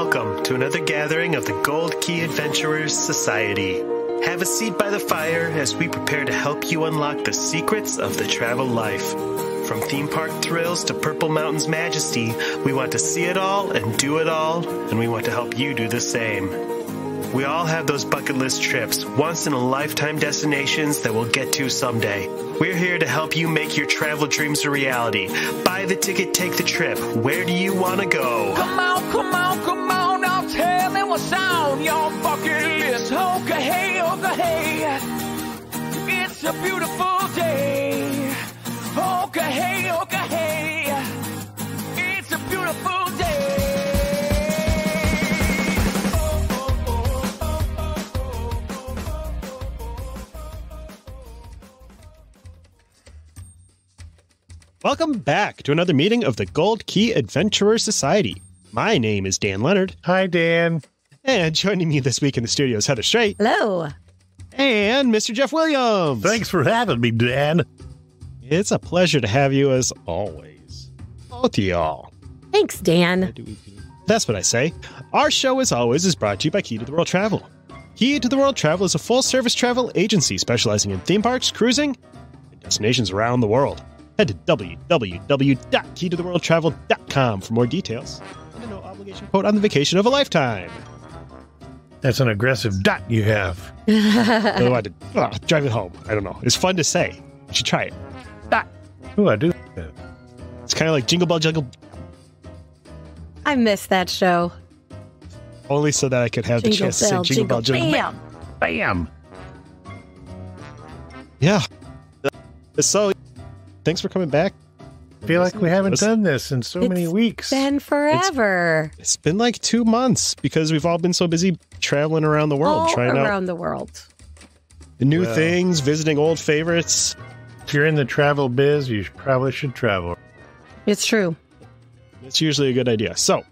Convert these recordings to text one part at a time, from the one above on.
Welcome to another gathering of the Gold Key Adventurers Society. Have a seat by the fire as we prepare to help you unlock the secrets of the travel life. From theme park thrills to Purple Mountain's majesty, we want to see it all and do it all, and we want to help you do the same. We all have those bucket list trips, once-in-a-lifetime destinations that we'll get to someday. We're here to help you make your travel dreams a reality. Buy the ticket, take the trip. Where do you want to go? Come on, come on, come on, now tell me what's on your bucket list. Okay, hey, okay, hey. It's a beautiful day. Okay, hey, okay, hey. It's a beautiful day. Welcome back to another meeting of the Gold Key Adventurer Society. My name is Dan Leonard. Hi, Dan. And joining me this week in the studio is Heather Strait. Hello. And Mr. Jeff Williams. Thanks for having me, Dan. It's a pleasure to have you as always. Both of y'all. Thanks, Dan. That's what I say. Our show, as always, is brought to you by Key to the World Travel. Key to the World Travel is a full-service travel agency specializing in theme parks, cruising, and destinations around the world. Head to www.keytotheworldtravel.com for more details and a no-obligation quote on the vacation of a lifetime. That's an aggressive dot you have. Oh, I did. Oh, drive it home. I don't know. It's fun to say. You should try it. Dot. Oh, I do. It's kind of like Jingle Bell Jingle. I missed that show. Only so that I could have the chance to sing Jingle Bell Jingle. Bam. Bam. Yeah. So, thanks for coming back. I feel like we haven't done this in so many weeks. It's been forever. It's been like 2 months because we've all been so busy traveling around the world. All trying around out the world. the new things, visiting old favorites. If you're in the travel biz, you probably should travel. It's true. It's usually a good idea. So,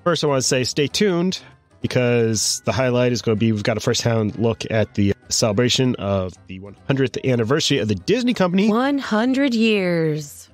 first I want to say stay tuned because the highlight is going to be we've got a first-hand look at the celebration of the 100th anniversary of the Disney Company. 100 years.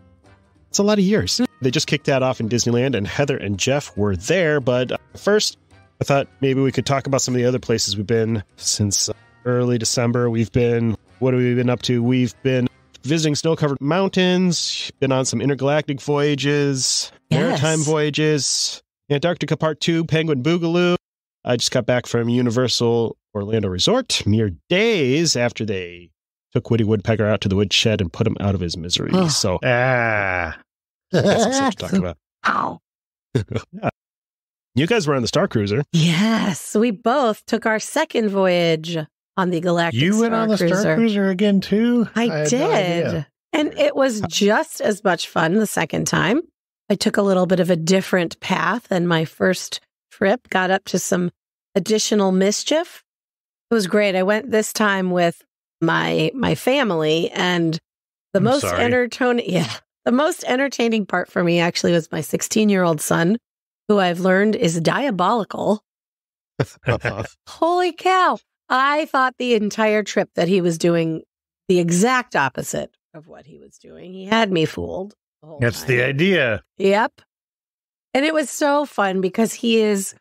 It's a lot of years. They just kicked that off in Disneyland, and Heather and Jeff were there. But first, I thought maybe we could talk about some of the other places we've been since early December. What have we been up to? We've been visiting snow-covered mountains, been on some intergalactic voyages, maritime voyages, Antarctica Part 2, Penguin Boogaloo. I just got back from Universal Orlando Resort, mere days after they took Woody Woodpecker out to the woodshed and put him out of his misery. So, that's some stuff to talk about. Ow. Yeah. You guys were on the Star Cruiser. Yes, we both took our second voyage on the Galactic You went Star on the Cruiser. Star Cruiser again, too? I had did. no idea. And it was just as much fun the second time. I took a little bit of a different path than my first trip, got up to some additional mischief. It was great. I went this time with my family, and the most entertaining part for me actually was my 16-year-old son, who I've learned is diabolical. Holy cow. I thought the entire trip that he was doing the exact opposite of what he was doing. He had me fooled. That's the idea. Yep. And it was so fun because he is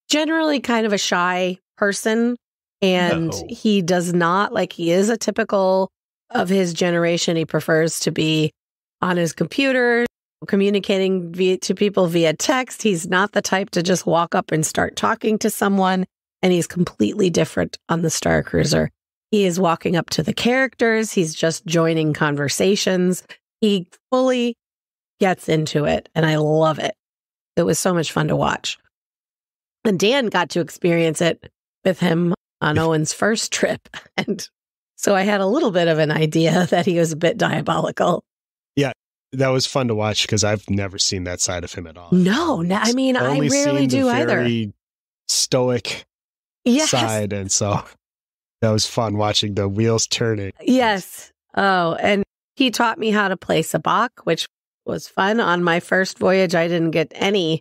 generally kind of a shy person, and he does not, like, he is a typical of his generation. He prefers to be on his computer, communicating to people via text. He's not the type to just walk up and start talking to someone, and he's completely different on the Star Cruiser. He is walking up to the characters. He's just joining conversations. He fully gets into it, and I love it. It was so much fun to watch. And Dan got to experience it with him on Owen's first trip. And so I had a little bit of an idea that he was a bit diabolical. Yeah, that was fun to watch because I've never seen that side of him at all. No, I mean, I rarely do either. Very stoic side, and so that was fun watching the wheels turning. Yes. Oh, and he taught me how to play sabacc, which was fun. On my first voyage, I didn't get any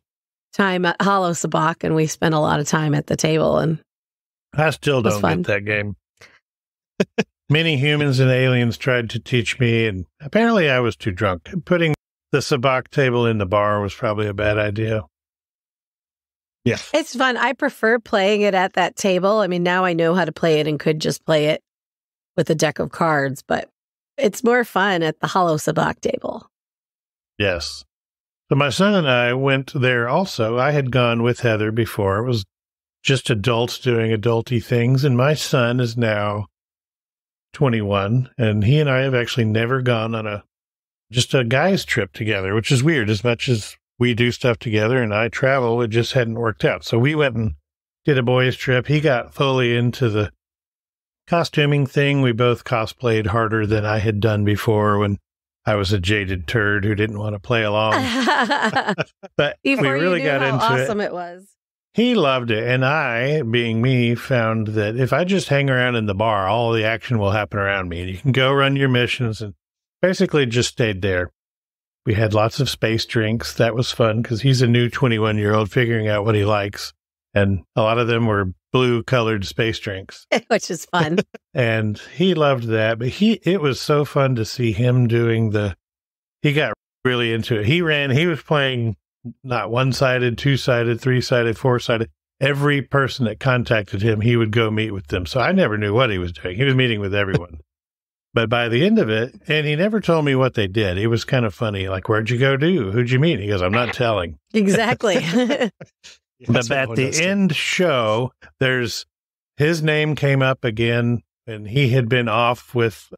time at Hollow Sabacc, and we spent a lot of time at the table. And I still don't get that game. Many humans and aliens tried to teach me, and apparently I was too drunk. Putting the sabacc table in the bar was probably a bad idea. Yeah. It's fun. I prefer playing it at that table. I mean, now I know how to play it and could just play it with a deck of cards, but it's more fun at the Hollow Sabacc table. Yes. So my son and I went there also. I had gone with Heather before. It was just adults doing adulty things, and my son is now 21, and he and I have actually never gone on just a guy's trip together, which is weird. As much as we do stuff together and I travel, it just hadn't worked out. So we went and did a boys' trip. He got fully into the costuming thing. We both cosplayed harder than I had done before when I was a jaded turd who didn't want to play along. But Before we really you knew got how into awesome it was. He loved it. And I, being me, found that if I just hang around in the bar, all the action will happen around me. And you can go run your missions, and basically just stayed there. We had lots of space drinks. That was fun because he's a new 21-year-old figuring out what he likes. And a lot of them were blue-colored space drinks. Which is fun. And he loved that. But it was so fun to see him doing he got really into it. He was playing not one-sided, two-sided, three-sided, four-sided. Every person that contacted him, he would go meet with them. So I never knew what he was doing. He was meeting with everyone. But by the end of it, and he never told me what they did. It was kind of funny. Like, where'd you go do? Who'd you meet? He goes, I'm not telling. Exactly. But at the end show, his name came up again, and he had been off with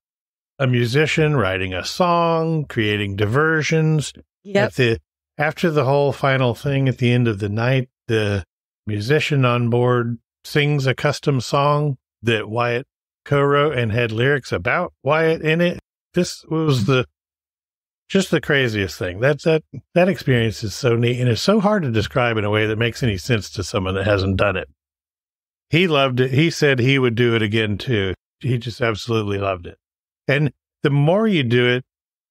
a musician writing a song, creating diversions. Yep. After the whole final thing at the end of the night, the musician on board sings a custom song that Wyatt co-wrote and had lyrics about Wyatt in it. This was just the craziest thing. That experience is so neat, and it's so hard to describe in a way that makes any sense to someone that hasn't done it. He loved it. He said he would do it again too. He just absolutely loved it. And the more you do it,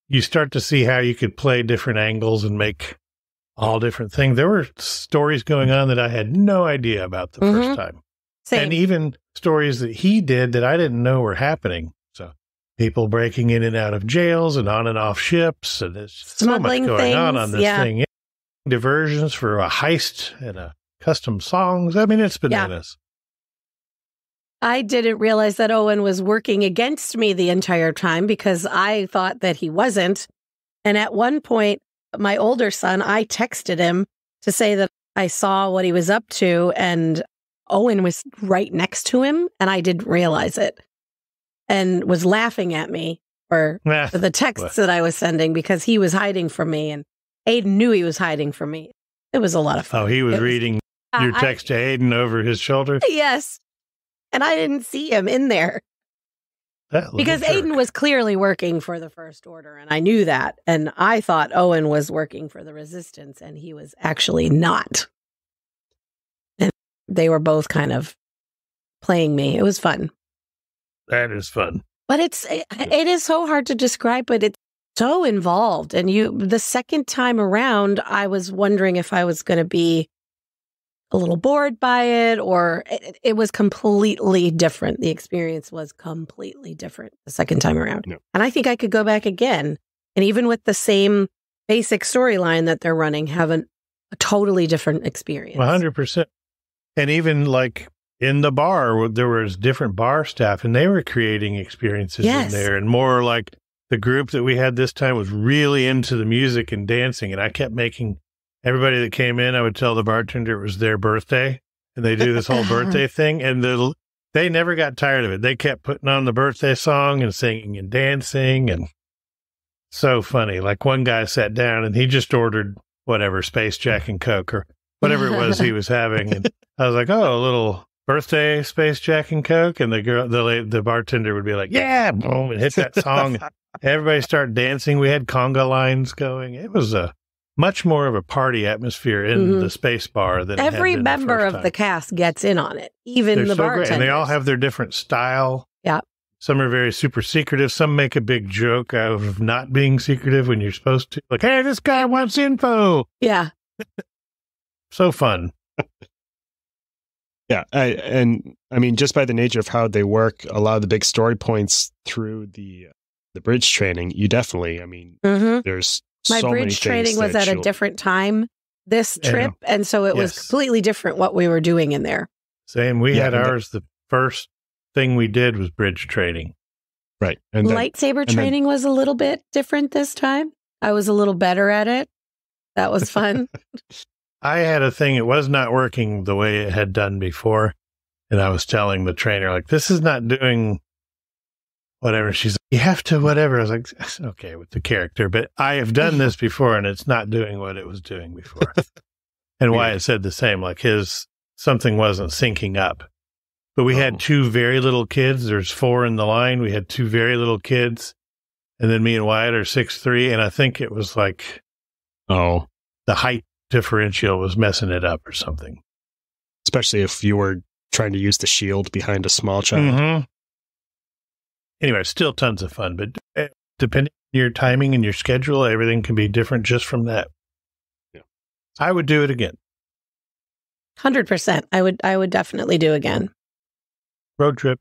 you start to see how you could play different angles and make all different things. There were stories going on that I had no idea about the first time. Same. And even stories that he did that I didn't know were happening. So people breaking in and out of jails and on and off ships. And there's so much going on this thing. Diversions for a heist and custom songs. I mean, it's bananas. I didn't realize that Owen was working against me the entire time because I thought that he wasn't. And at one point, my older son, I texted him to say that I saw what he was up to, and Owen was right next to him, and I didn't realize it, and was laughing at me for the texts that I was sending because he was hiding from me, and Aiden knew he was hiding from me. It was a lot of fun. Oh, he was reading your text to Aiden over his shoulder? Yes. And I didn't see him in there. Because Aiden was clearly working for the First Order, and I knew that. And I thought Owen was working for the Resistance, and he was actually not. And they were both kind of playing me. It was fun. That is fun. But it is so hard to describe, but it's so involved. And the second time around, I was wondering if I was going to be a little bored by it, or it was completely different. The experience was completely different the second time around. No. And I think I could go back again. And even with the same basic storyline that they're running, have a totally different experience. 100%. And even like in the bar, there was different bar staff, and they were creating experiences in there. And more like the group that we had this time was really into the music and dancing. And I kept making everybody that came in, I would tell the bartender it was their birthday, and they do this whole birthday thing, and they never got tired of it. They kept putting on the birthday song and singing and dancing, and so funny. Like one guy sat down and he just ordered whatever, Space Jack and Coke or whatever it was he was having, and I was like, oh, a little birthday Space Jack and Coke, and the bartender would be like, yeah, boom, and hit that song. Everybody started dancing. We had conga lines going. It was much more of a party atmosphere in the space bar than every member of the cast gets in on it, even the bartenders. And they all have their different style. Yeah. Some are very super secretive. Some make a big joke out of not being secretive when you're supposed to. Like, hey, this guy wants info. Yeah. So fun. Yeah. I mean, just by the nature of how they work, a lot of the big story points through the bridge training, you definitely, I mean, there's my so bridge training was at a different time this trip. And so it was completely different what we were doing in there. Same. We had ours. The first thing we did was bridge trading. Right. And lightsaber training was a little bit different this time. I was a little better at it. That was fun. I had a thing. It was not working the way it had done before. And I was telling the trainer, like, this is not doing whatever. She's like, you have to whatever. I was like, okay, with the character. But I have done this before, and it's not doing what it was doing before. And Wyatt said the same. Like, something wasn't syncing up. But we had two very little kids. There's 4 in the line. We had 2 very little kids. And then me and Wyatt are 6'3". And I think it was like, the height differential was messing it up or something. Especially if you were trying to use the shield behind a small child. Mm-hmm. Anyway, still tons of fun. But depending on your timing and your schedule, everything can be different just from that. Yeah. I would do it again. 100%. I would definitely do again. Road trip.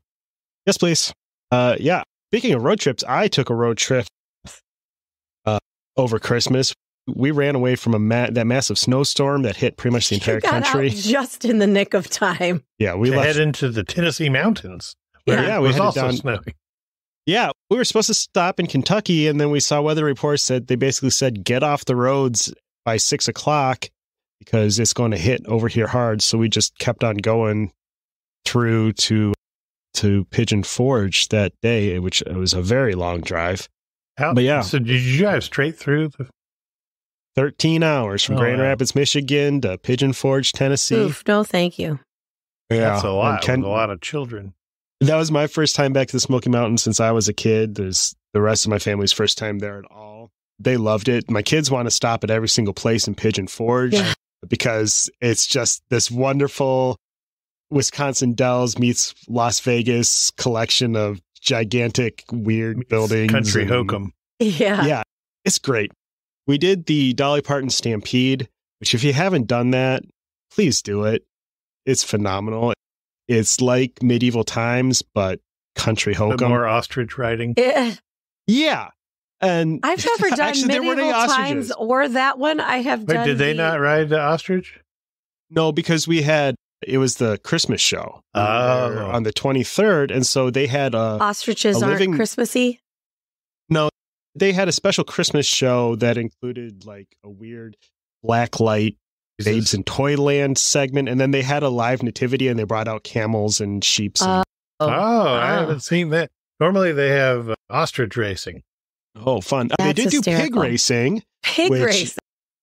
Yes, please. Yeah. Speaking of road trips, I took a road trip over Christmas. We ran away from that massive snowstorm that hit pretty much the entire country. Just in the nick of time. Yeah, we head into the Tennessee mountains. Yeah, we was also snowy. Yeah, we were supposed to stop in Kentucky, and then we saw weather reports that they basically said, get off the roads by 6 o'clock because it's going to hit over here hard. So we just kept on going through to Pigeon Forge that day, which it was a very long drive. But yeah. So did you drive straight through 13 hours from Grand Rapids, Michigan to Pigeon Forge, Tennessee? Oof, no, thank you. Yeah, that's a lot. A lot of children. That was my first time back to the Smoky Mountains since I was a kid. There's the rest of my family's first time there at all. They loved it. My kids want to stop at every single place in Pigeon Forge because it's just this wonderful Wisconsin Dells meets Las Vegas collection of gigantic, weird buildings. Country hokum. Yeah. Yeah, it's great. We did the Dolly Parton Stampede, which if you haven't done that, please do it. It's phenomenal. It's like medieval times, but country hokum. More ostrich riding. Yeah. And I've never done actually, medieval times or that one. I have done. Did they not ride the ostrich? No, because it was the Christmas show on the 23rd. And so they had ostriches aren't Christmassy? No, they had a special Christmas show that included like a weird black light Babes in Toyland segment. And then they had a live nativity and they brought out camels and sheep. I haven't seen that. Normally they have ostrich racing. Oh, fun. They did hysterical. Do pig racing. Racing.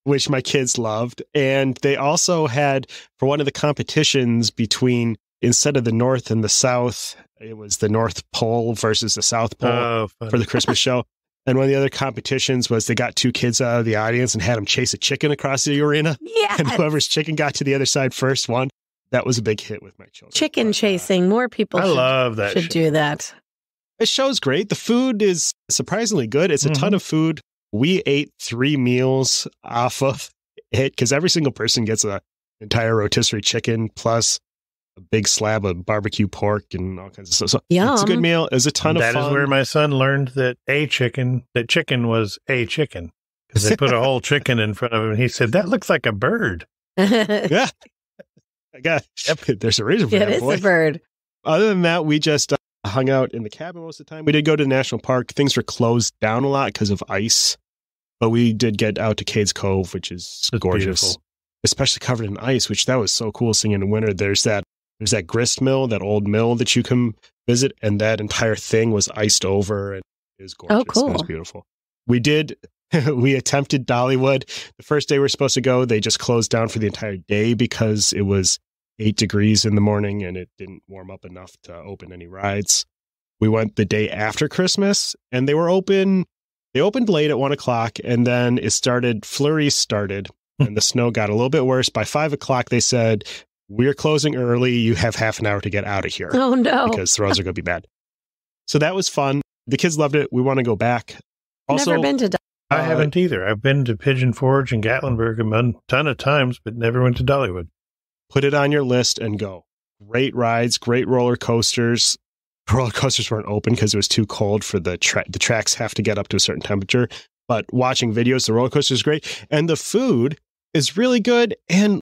Which my kids loved. And they also had, for one of the competitions between, instead of the North and the South, it was the North Pole versus the South Pole for the Christmas show. And one of the other competitions was they got 2 kids out of the audience and had them chase a chicken across the arena. Yeah. And whoever's chicken got to the other side first won. That was a big hit with my children. Chicken chasing. More people should do that. The show's great. The food is surprisingly good. It's a ton of food. We ate 3 meals off of it because every single person gets an entire rotisserie chicken plus a big slab of barbecue pork and all kinds of stuff. So it's a good meal. It was a ton of fun. That is where my son learned that chicken was a chicken because they put a whole chicken in front of him. And he said, that looks like a bird. Yeah. There's a reason for that. It is a bird. Other than that, we just hung out in the cabin most of the time. We did go to the national park. Things were closed down a lot because of ice, but we did get out to Cades Cove, which is gorgeous, beautiful. Especially covered in ice, which that was so cool seeing in the winter. There's that grist mill, that old mill that you can visit, and that entire thing was iced over and it was gorgeous. Oh, cool. It was beautiful. We attempted Dollywood. The first day we were supposed to go, they just closed down for the entire day because it was 8 degrees in the morning and it didn't warm up enough to open any rides. We went the day after Christmas and they were open. They opened late at 1 o'clock and then flurries started and the snow got a little bit worse. By 5 o'clock, they said, we're closing early. You have half an hour to get out of here. Oh, no. Because the roads are going to be bad. So that was fun. The kids loved it. We want to go back. Also, never been to I haven't either. I've been to Pigeon Forge and Gatlinburg a ton of times, but never went to Dollywood. Put it on your list and go. Great rides, great roller coasters. Roller coasters weren't open because it was too cold for the tracks have to get up to a certain temperature. But watching videos, the roller coaster is great. And the food is really good and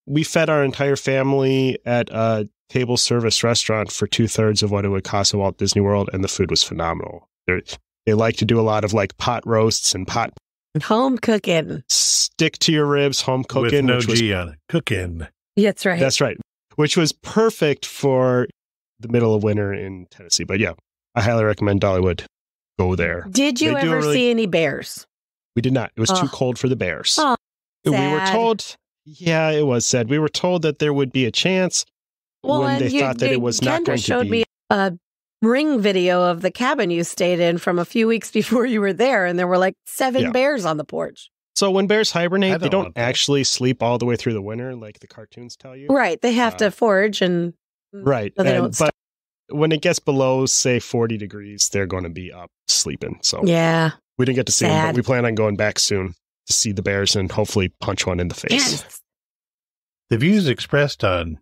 we fed our entire family at a table service restaurant for 2/3 of what it would cost at Walt Disney World, and the food was phenomenal. They like to do a lot of like pot roasts and home cooking. Stick to your ribs, home cooking. With no G on it. Cooking. That's right. That's right. Which was perfect for the middle of winter in Tennessee. But yeah, I highly recommend Dollywood. Go there. Did you ever see any bears? We did not. It was too cold for the bears. Oh, we were told, yeah, it was sad. We were told that there would be a chance when they thought that it was not going to be. Showed me a Ring video of the cabin you stayed in from a few weeks before you were there, and there were like 7 bears on the porch. So when bears hibernate, they don't actually sleep all the way through the winter like the cartoons tell you. Right. They have to forage and... Right. So but when it gets below, say, 40 degrees, they're going to be up sleeping. So yeah, we didn't get to see them, but we plan on going back soon to see the bears and hopefully punch one in the face. Yes. The views expressed on...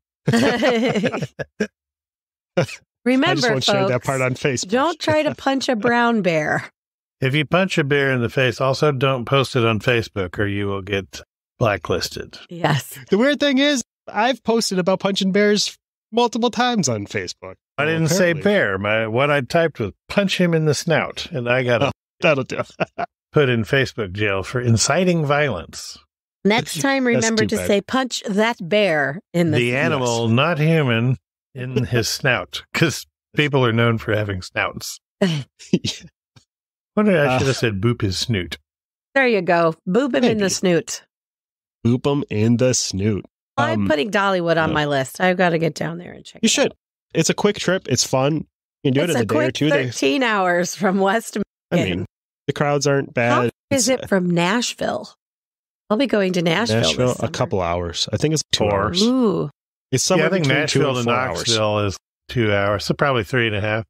Remember, I just won't share that folks, part on Facebook. Don't try to punch a brown bear. If you punch a bear in the face, also don't post it on Facebook or you will get blacklisted. Yes. The weird thing is, I've posted about punching bears multiple times on Facebook. I didn't say bear. What I typed was punch him in the snout, and I got that'll do. Put in Facebook jail for inciting violence. Next time, remember to say punch that bear in the animal, not human, in his snout, because people are known for having snouts. I should have said boop his snoot. There you go. Boop him in the snoot. Boop him in the snoot. I'm putting Dollywood on my list. I've got to get down there and check it out. You should. It's a quick trip. It's fun. You can do it in a day or two. 13 hours from West Michigan. I mean, the crowds aren't bad. How is it from Nashville? I'll be going to Nashville a couple hours. I think it's 2 hours. Ooh. It's somewhere I think between Nashville 2 and to 4 Knoxville hours. is 2 hours, so probably 3.5.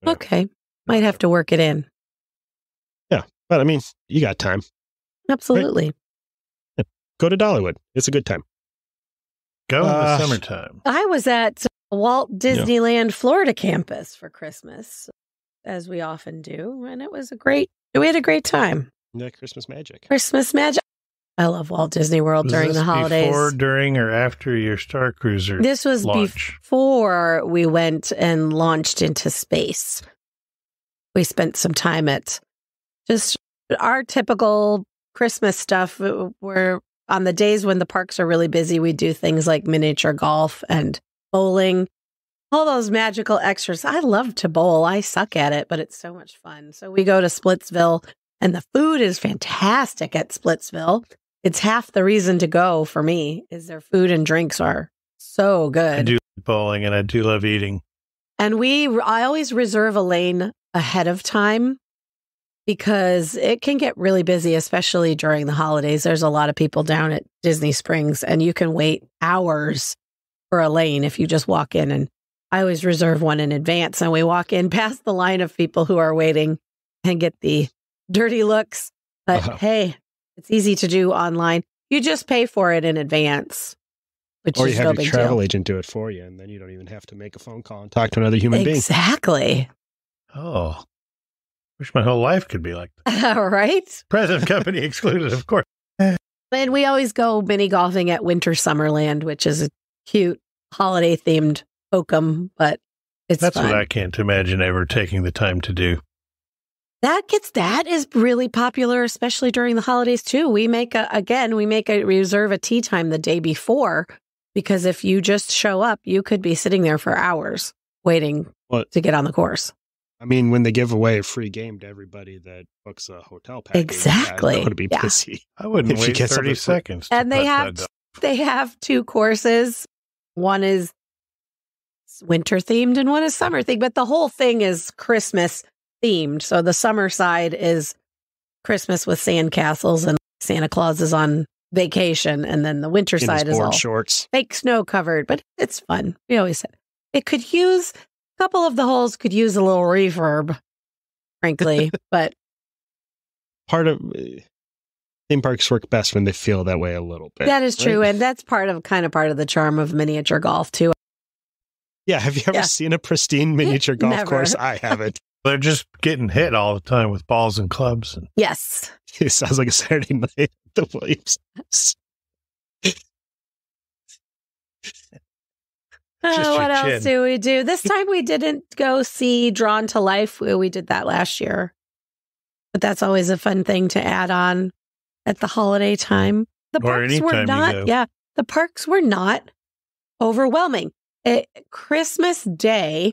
Okay. Might have to work it in. Yeah, but I mean, you got time. Absolutely. Right? Yeah. Go to Dollywood. It's a good time. Go in the summertime. I was at Walt Disneyland Florida campus for Christmas, as we often do, and we had a great time. Yeah, Christmas magic. Christmas magic. I love Walt Disney World during the holidays. Before, during, or after your Star Cruiser This was launch? Before we went and launched into space. We spent some time at just our typical Christmas stuff. Where on the days when the parks are really busy, we do things like miniature golf and bowling. All those magical extras. I love to bowl. I suck at it, but it's so much fun. So we go to Splitsville, and the food is fantastic at Splitsville. It's half the reason to go for me, is their food and drinks are so good. I do love bowling, and I do love eating. And I always reserve a lane ahead of time because it can get really busy, especially during the holidays. There's a lot of people down at Disney Springs, and you can wait hours for a lane if you just walk in. And I always reserve one in advance, and we walk in past the line of people who are waiting and get the dirty looks. But hey, it's easy to do online. You just pay for it in advance. Or you have your travel agent do it for you, and then you don't even have to make a phone call and talk to another human being. Exactly. Oh, wish my whole life could be like that. Right? Present company excluded, of course. And we always go mini golfing at Winter Summerland, which is a cute holiday themed hokum, but That's fun. what I can't imagine ever taking the time to do. That is really popular, especially during the holidays too. We reserve a tea time the day before, because if you just show up, you could be sitting there for hours waiting to get on the course. I mean, when they give away a free game to everybody that books a hotel package, exactly, that would be pissy. I wouldn't wait 30 seconds. And they have 2 courses. One is winter themed and one is summer themed, but the whole thing is Christmas themed. So the summer side is Christmas with sandcastles and Santa Claus is on vacation, and then the winter side is all shorts, fake snow covered, but it's fun. We always said it could use a couple of the holes could use a little reverb, frankly, but part of theme parks work best when they feel that way a little bit. That is true, and that's part of the charm of miniature golf too. Yeah, have you ever seen a pristine miniature golf course? I haven't. They're just getting hit all the time with balls and clubs. Yes. It sounds like a Saturday night the Williams. What else do we do? This time we didn't go see Drawn to Life. We did that last year. But that's always a fun thing to add on at the holiday time. The parks were not, the parks were not overwhelming. Christmas Day,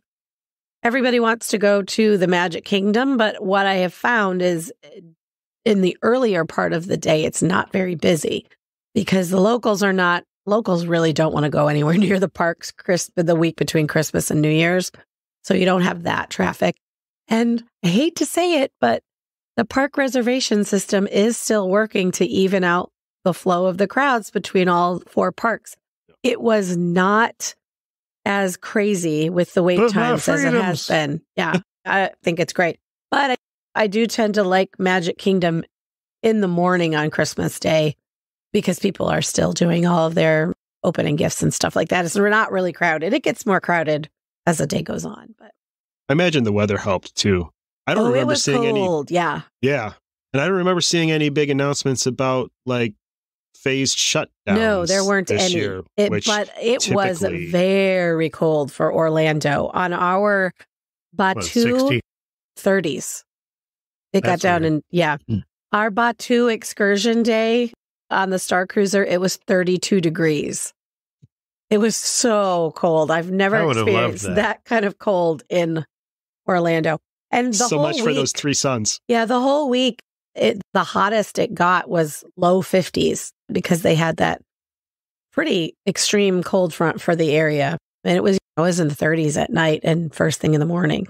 everybody wants to go to the Magic Kingdom, but what I have found is in the earlier part of the day, it's not very busy because the locals really don't want to go anywhere near the parks the week between Christmas and New Year's. So you don't have that traffic. And I hate to say it, but the park reservation system is still working to even out the flow of the crowds between all 4 parks. It was not as crazy with the wait times as it has been. Yeah, I think it's great. But I do tend to like Magic Kingdom in the morning on Christmas Day because people are still doing all of their opening gifts and stuff like that. It's not really crowded. It gets more crowded as the day goes on. But I imagine the weather helped too. I don't remember seeing cold. Yeah. And I don't remember seeing any big announcements about like phased shutdowns. No, there weren't any. Year, but it was very cold for Orlando. On our Batu 30s. It got down in, our Batu excursion day on the Star Cruiser, it was 32 degrees. It was so cold. I've never experienced that kind of cold in Orlando. And the whole much week, for those 3 suns. Yeah, the whole week, the hottest it got was low 50s because they had that pretty extreme cold front for the area. And it was in the 30s at night and first thing in the morning,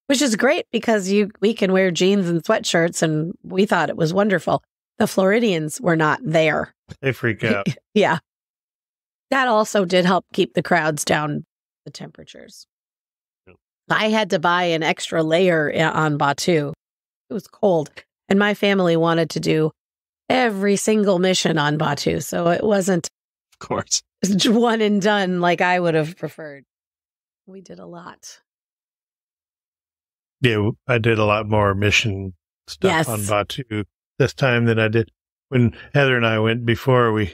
which is great because we can wear jeans and sweatshirts, and we thought it was wonderful. The Floridians were not there. They freak out. Yeah. That also did help keep the crowds down, the temperatures. I had to buy an extra layer on Batu. It was cold. And my family wanted to do every single mission on Batu. So it wasn't, of course, one and done like I would have preferred. We did a lot. Yeah, I did a lot more mission stuff on Batu this time than I did when Heather and I went before.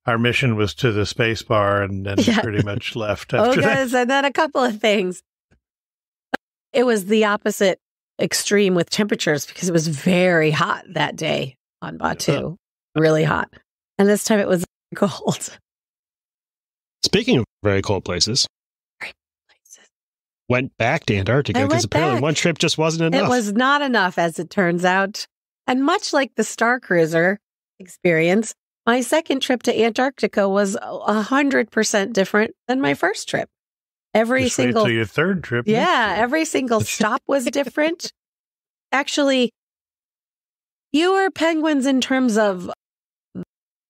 Our mission was to the space bar and then pretty much left after that. And then a couple of things. It was the opposite extreme with temperatures because it was very hot that day on Batu. Really hot. And this time it was cold. Speaking of very cold places, went back to Antarctica because apparently one trip just wasn't enough. It was not enough, as it turns out. And much like the Star Cruiser experience, my second trip to Antarctica was 100% different than my first trip. Wait till your third trip. Yeah, every single stop was different. Actually, fewer penguins in terms of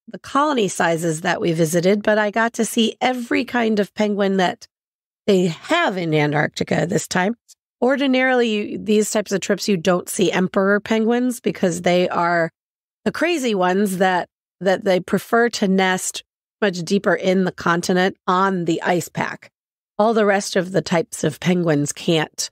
the colony sizes that we visited, but I got to see every kind of penguin that they have in Antarctica this time. Ordinarily, these types of trips, you don't see emperor penguins because they are the crazy ones that they prefer to nest much deeper in the continent on the ice pack. All the rest of the types of penguins can't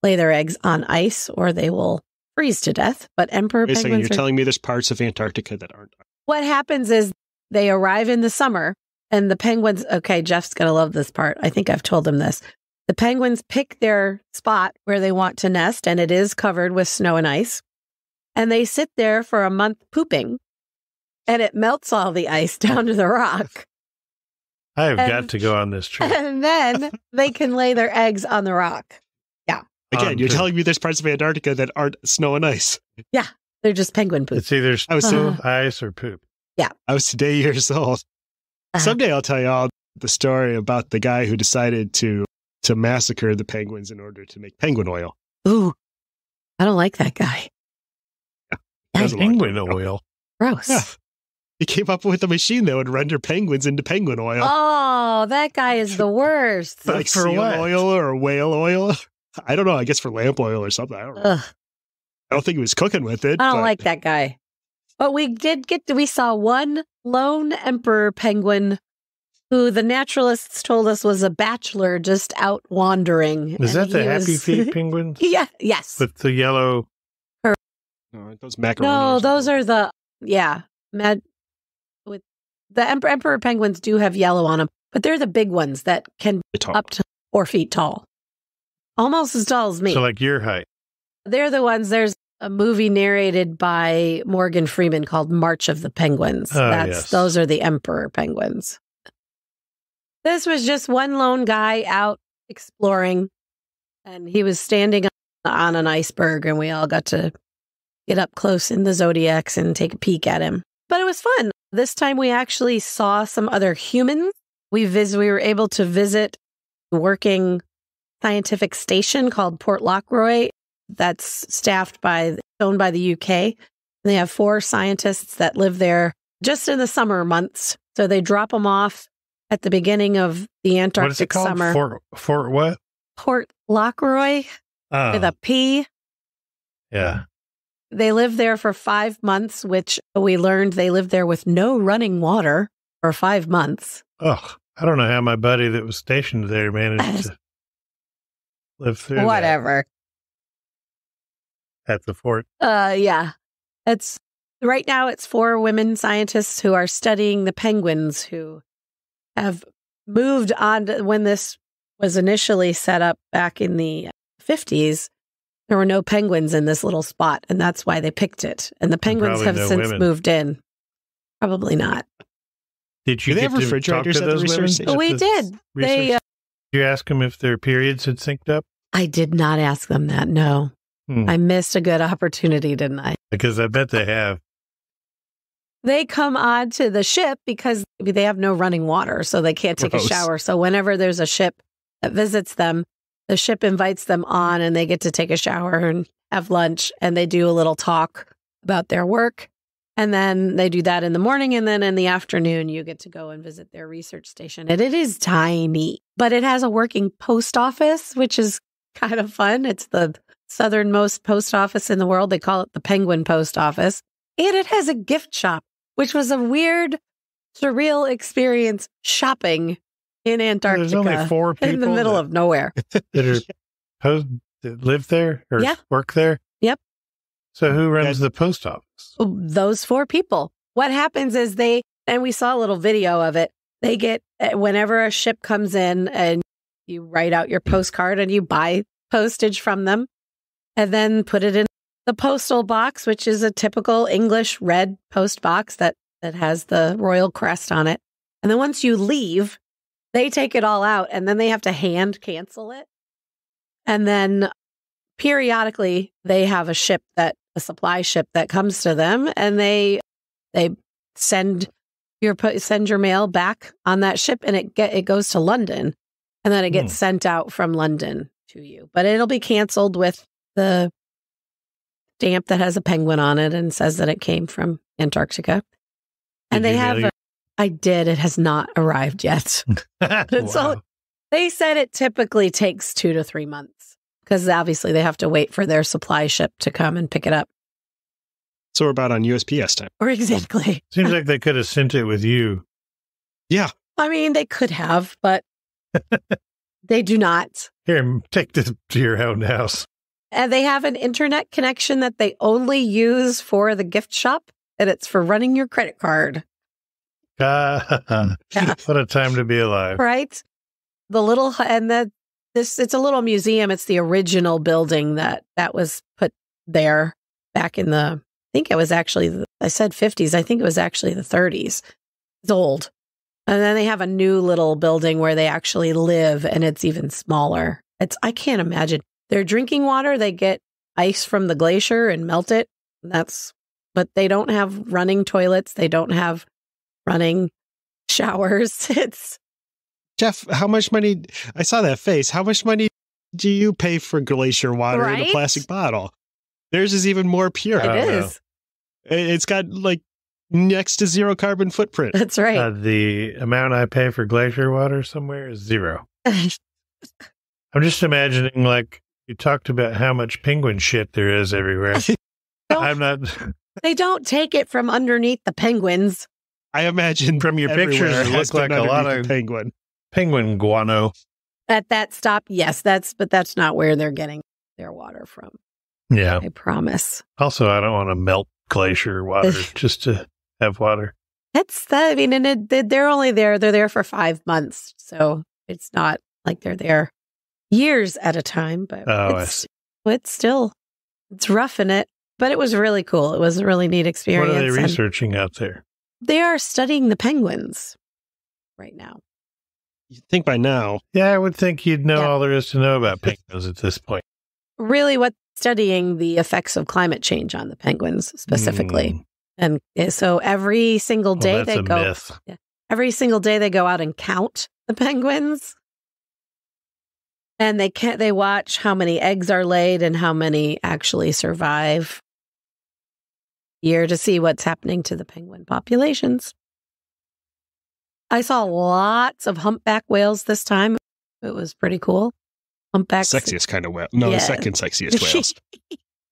lay their eggs on ice or they will freeze to death. But emperor penguins you're telling me there's parts of Antarctica that aren't. What happens is they arrive in the summer and the penguins, okay, Jeff's going to love this part. I think I've told him this. The penguins pick their spot where they want to nest and it is covered with snow and ice. And they sit there for a month pooping and it melts all the ice down to the rock. I've got to go on this trip. And then they can lay their eggs on the rock. Yeah. Again, you're telling me there's parts of Antarctica that aren't snow and ice. Yeah. They're just penguin poop. It's either ice or poop. Yeah. I was today years old. Someday I'll tell you all the story about the guy who decided to massacre the penguins in order to make penguin oil. Ooh. I don't like that guy. Yeah. Penguin oil. Gross. Yeah. He came up with a machine that would render penguins into penguin oil. Oh, that guy is the worst. Like seal oil or whale oil. I don't know. I guess for lamp oil or something. I don't know. I don't think he was cooking with it. I don't like that guy. But we did we saw one lone emperor penguin who the naturalists told us was a bachelor just out wandering. Is that the happy feet penguins? Yeah. Yes. With the yellow. No, those macaroni. No, those are the Yeah. With the emperor penguins do have yellow on them, but they're the big ones that can be up to 4 feet tall. Almost as tall as me. So like your height. They're the ones, there's a movie narrated by Morgan Freeman called March of the Penguins. Those are the emperor penguins. This was just one lone guy out exploring, and he was standing on an iceberg, and we all got to get up close in the Zodiacs and take a peek at him. But it was fun. This time we actually saw some other humans. We were able to visit a working scientific station called Port Lockroy that's owned by the UK. They have 4 scientists that live there just in the summer months. So they drop them off at the beginning of the Antarctic summer. What is it called? Fort what? Port Lockroy with a P. Yeah. They live there for 5 months, which we learned they lived there with no running water for 5 months. Oh, I don't know how my buddy that was stationed there managed to live through whatever. At the fort. Yeah. Right now it's 4 women scientists who are studying the penguins who have moved on to, when this was initially set up back in the 50s. There were no penguins in this little spot, and that's why they picked it. And the penguins have since moved in. Probably not. Did you Do they get have to refrigerators talk to at the those research women? station? We did. Did you ask them if their periods had synced up? I did not ask them that, no. I missed a good opportunity, didn't I? Because I bet they have. They come on to the ship because they have no running water, so they can't take a shower. So whenever there's a ship that visits them, the ship invites them on and they get to take a shower and have lunch, and they do a little talk about their work. And then they do that in the morning, and then in the afternoon, you get to go and visit their research station. And it is tiny, but it has a working post office, which is kind of fun. It's the southernmost post office in the world. They call it the Penguin Post Office. And it has a gift shop, which was a weird, surreal experience shopping in Antarctica. There's only 4 people in the middle of nowhere. that live there or work there? Yep. So who runs the post office? Those 4 people. What happens is and we saw a little video of it, they get, whenever a ship comes in and you write out your postcard and you buy postage from them and then put it in the postal box, which is a typical English red post box that has the royal crest on it. And then once you leave, they take it all out and then they have to hand cancel it. And then periodically they have a supply ship that comes to them, and they send your mail back on that ship, and it goes to London, and then it gets sent out from London to you. But it'll be canceled with the stamp that has a penguin on it and says that it came from Antarctica. And they have I did. It has not arrived yet. So they said it typically takes 2 to 3 months because obviously they have to wait for their supply ship to come and pick it up. So we're about on USPS time. Or exactly. Seems like they could have sent it with you. Yeah. I mean, they could have, but they do not. Here, take this to your own house. And they have an internet connection that they only use for the gift shop, and it's for running your credit card. What a time to be alive. Right? It's a little museum. It's the original building that was put there back in I think it was actually, I said 50s. I think it was actually the 30s. It's old. And then they have a new little building where they actually live, and it's even smaller. I can't imagine. Their drinking water, they get ice from the glacier and melt it. But they don't have running toilets. They don't have running showers. Jeff, how much money? I saw that face. How much money do you pay for glacier water in a plastic bottle? Theirs is even more pure. It is. It's got like next to 0 carbon footprint. That's right. The amount I pay for glacier water somewhere is 0. I'm just imagining, like, you talked about how much penguin shit there is everywhere. I'm not. They don't take it from underneath the penguins. I imagine from your pictures, it looks like a lot of penguin guano. At that stop, yes, but that's not where they're getting their water from. Yeah. I promise. Also, I don't want to melt glacier water just to have water. That's that. I mean, and they're only there. They're there for 5 months, so it's not like they're there years at a time. But it's still rough in it. But it was really cool. It was a really neat experience. What are they researching out there? They are studying the penguins right now. You'd think by now. Yeah, I would think you'd know all there is to know about penguins at this point. Really, studying the effects of climate change on the penguins specifically. And so every single day every single day they go out and count the penguins. And they watch how many eggs are laid and how many actually survive year to see what's happening to the penguin populations. I saw lots of humpback whales this time. It was pretty cool. Humpback. Sexiest kind of whale. No, the second sexiest whales.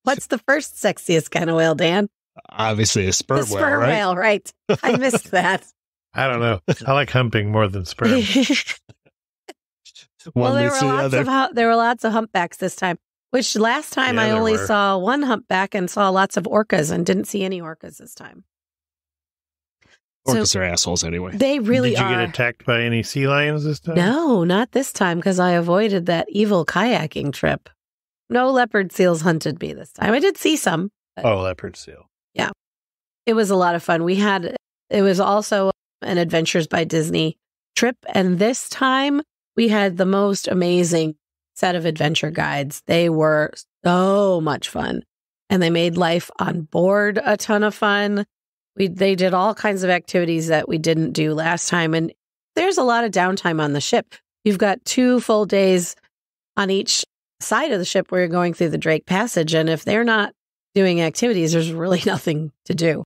What's the first sexiest kind of whale, Dan? Obviously a sperm whale, right? Whale, right. I missed that. I don't know. I like humping more than sperm. Well, there were lots of humpbacks this time, which last time I only saw one humpback and saw lots of orcas and didn't see any orcas this time. Orcas are assholes anyway. They really are. Did you get attacked by any sea lions this time? No, not this time because I avoided that evil kayaking trip. No leopard seals hunted me this time. I did see some. Leopard seal. Yeah. It was a lot of fun. It was also an Adventures by Disney trip. And this time we had the most amazing set of adventure guides. They were so much fun. And they made life on board a ton of fun. They did all kinds of activities that we didn't do last time. And there's a lot of downtime on the ship. You've got 2 full days on each side of the ship where you're going through the Drake Passage. And if they're not doing activities, there's really nothing to do.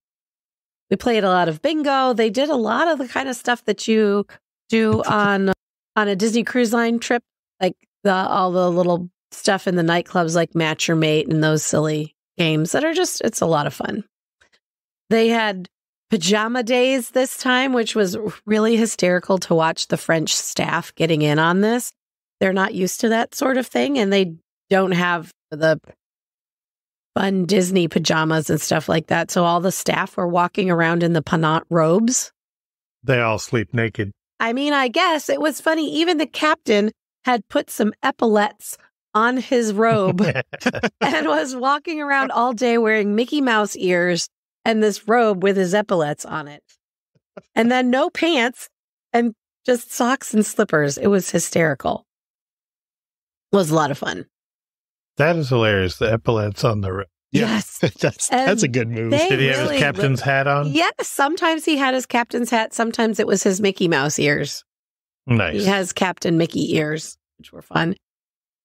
We played a lot of bingo. They did a lot of the kind of stuff that you do on a Disney Cruise Line trip, like all the little stuff in the nightclubs like Match Your Mate and those silly games that are it's a lot of fun. They had pajama days this time, which was really hysterical to watch the French staff getting in on this. They're not used to that sort of thing, and they don't have the fun Disney pajamas and stuff like that. So all the staff were walking around in the Penant robes. They all sleep naked. I mean, I guess it was funny. Even the captain had put some epaulets on his robe and was walking around all day wearing Mickey Mouse ears and this robe with his epaulets on it. And then no pants and just socks and slippers. It was hysterical. It was a lot of fun. That is hilarious. The epaulets on the robe. Yes. That's a good move. Did he have his captain's hat on? Yes. Sometimes he had his captain's hat. Sometimes it was his Mickey Mouse ears. Nice. He has Captain Mickey ears, which were fun.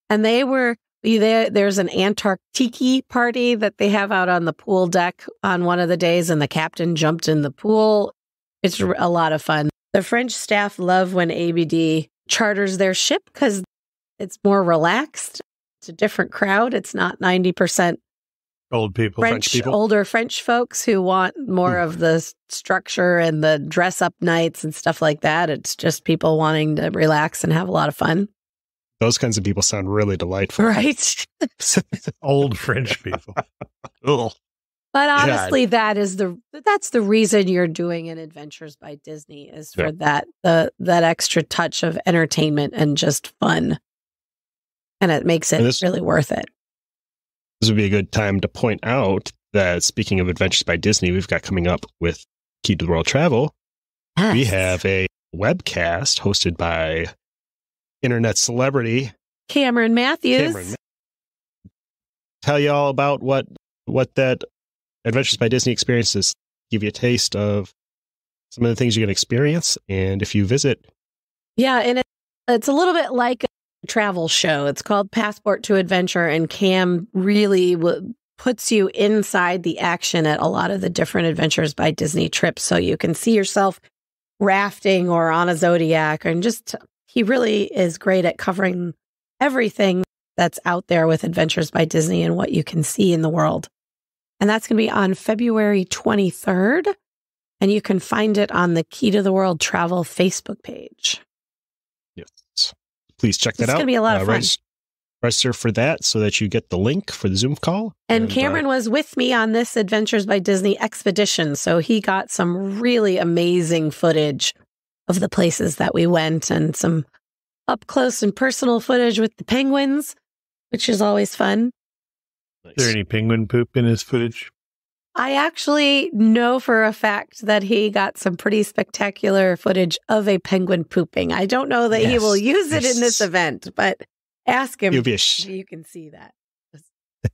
And there's an Antarctica party that they have out on the pool deck on one of the days, and the captain jumped in the pool. It's a lot of fun. The French staff love when ABD charters their ship because it's more relaxed. It's a different crowd. It's not 90% old people, French people. Older French folks who want more of the structure and the dress up nights and stuff like that. It's just people wanting to relax and have a lot of fun. Those kinds of people sound really delightful. Right. Old French people. Ugh. But honestly, that's the reason you're doing an Adventures by Disney is for that extra touch of entertainment and just fun. And it makes it really worth it. This would be a good time to point out that speaking of Adventures by Disney, we've got coming up with Key to the World Travel. Yes. We have a webcast hosted by internet celebrity Cameron Matthews. Tell you all about what that Adventures by Disney experience is. Give you a taste of some of the things you're going to experience. And if you visit. Yeah, and it's a little bit like travel show. It's called Passport to Adventure, and Cam really puts you inside the action at a lot of the different Adventures by Disney trips, so you can see yourself rafting or on a Zodiac, and just he really is great at covering everything that's out there with Adventures by Disney and what you can see in the world. And that's going to be on February 23rd, and you can find it on the Key to the World Travel Facebook page. Yes. Please check that out. It's going to be a lot of fun. register for that so that you get the link for the Zoom call. And Cameron was with me on this Adventures by Disney expedition, so he got some really amazing footage of the places that we went and some up close and personal footage with the penguins, which is always fun. Nice. Is there any penguin poop in his footage? I actually know for a fact that he got some pretty spectacular footage of a penguin pooping. I don't know that he will use it in this event, but ask him if you can see that.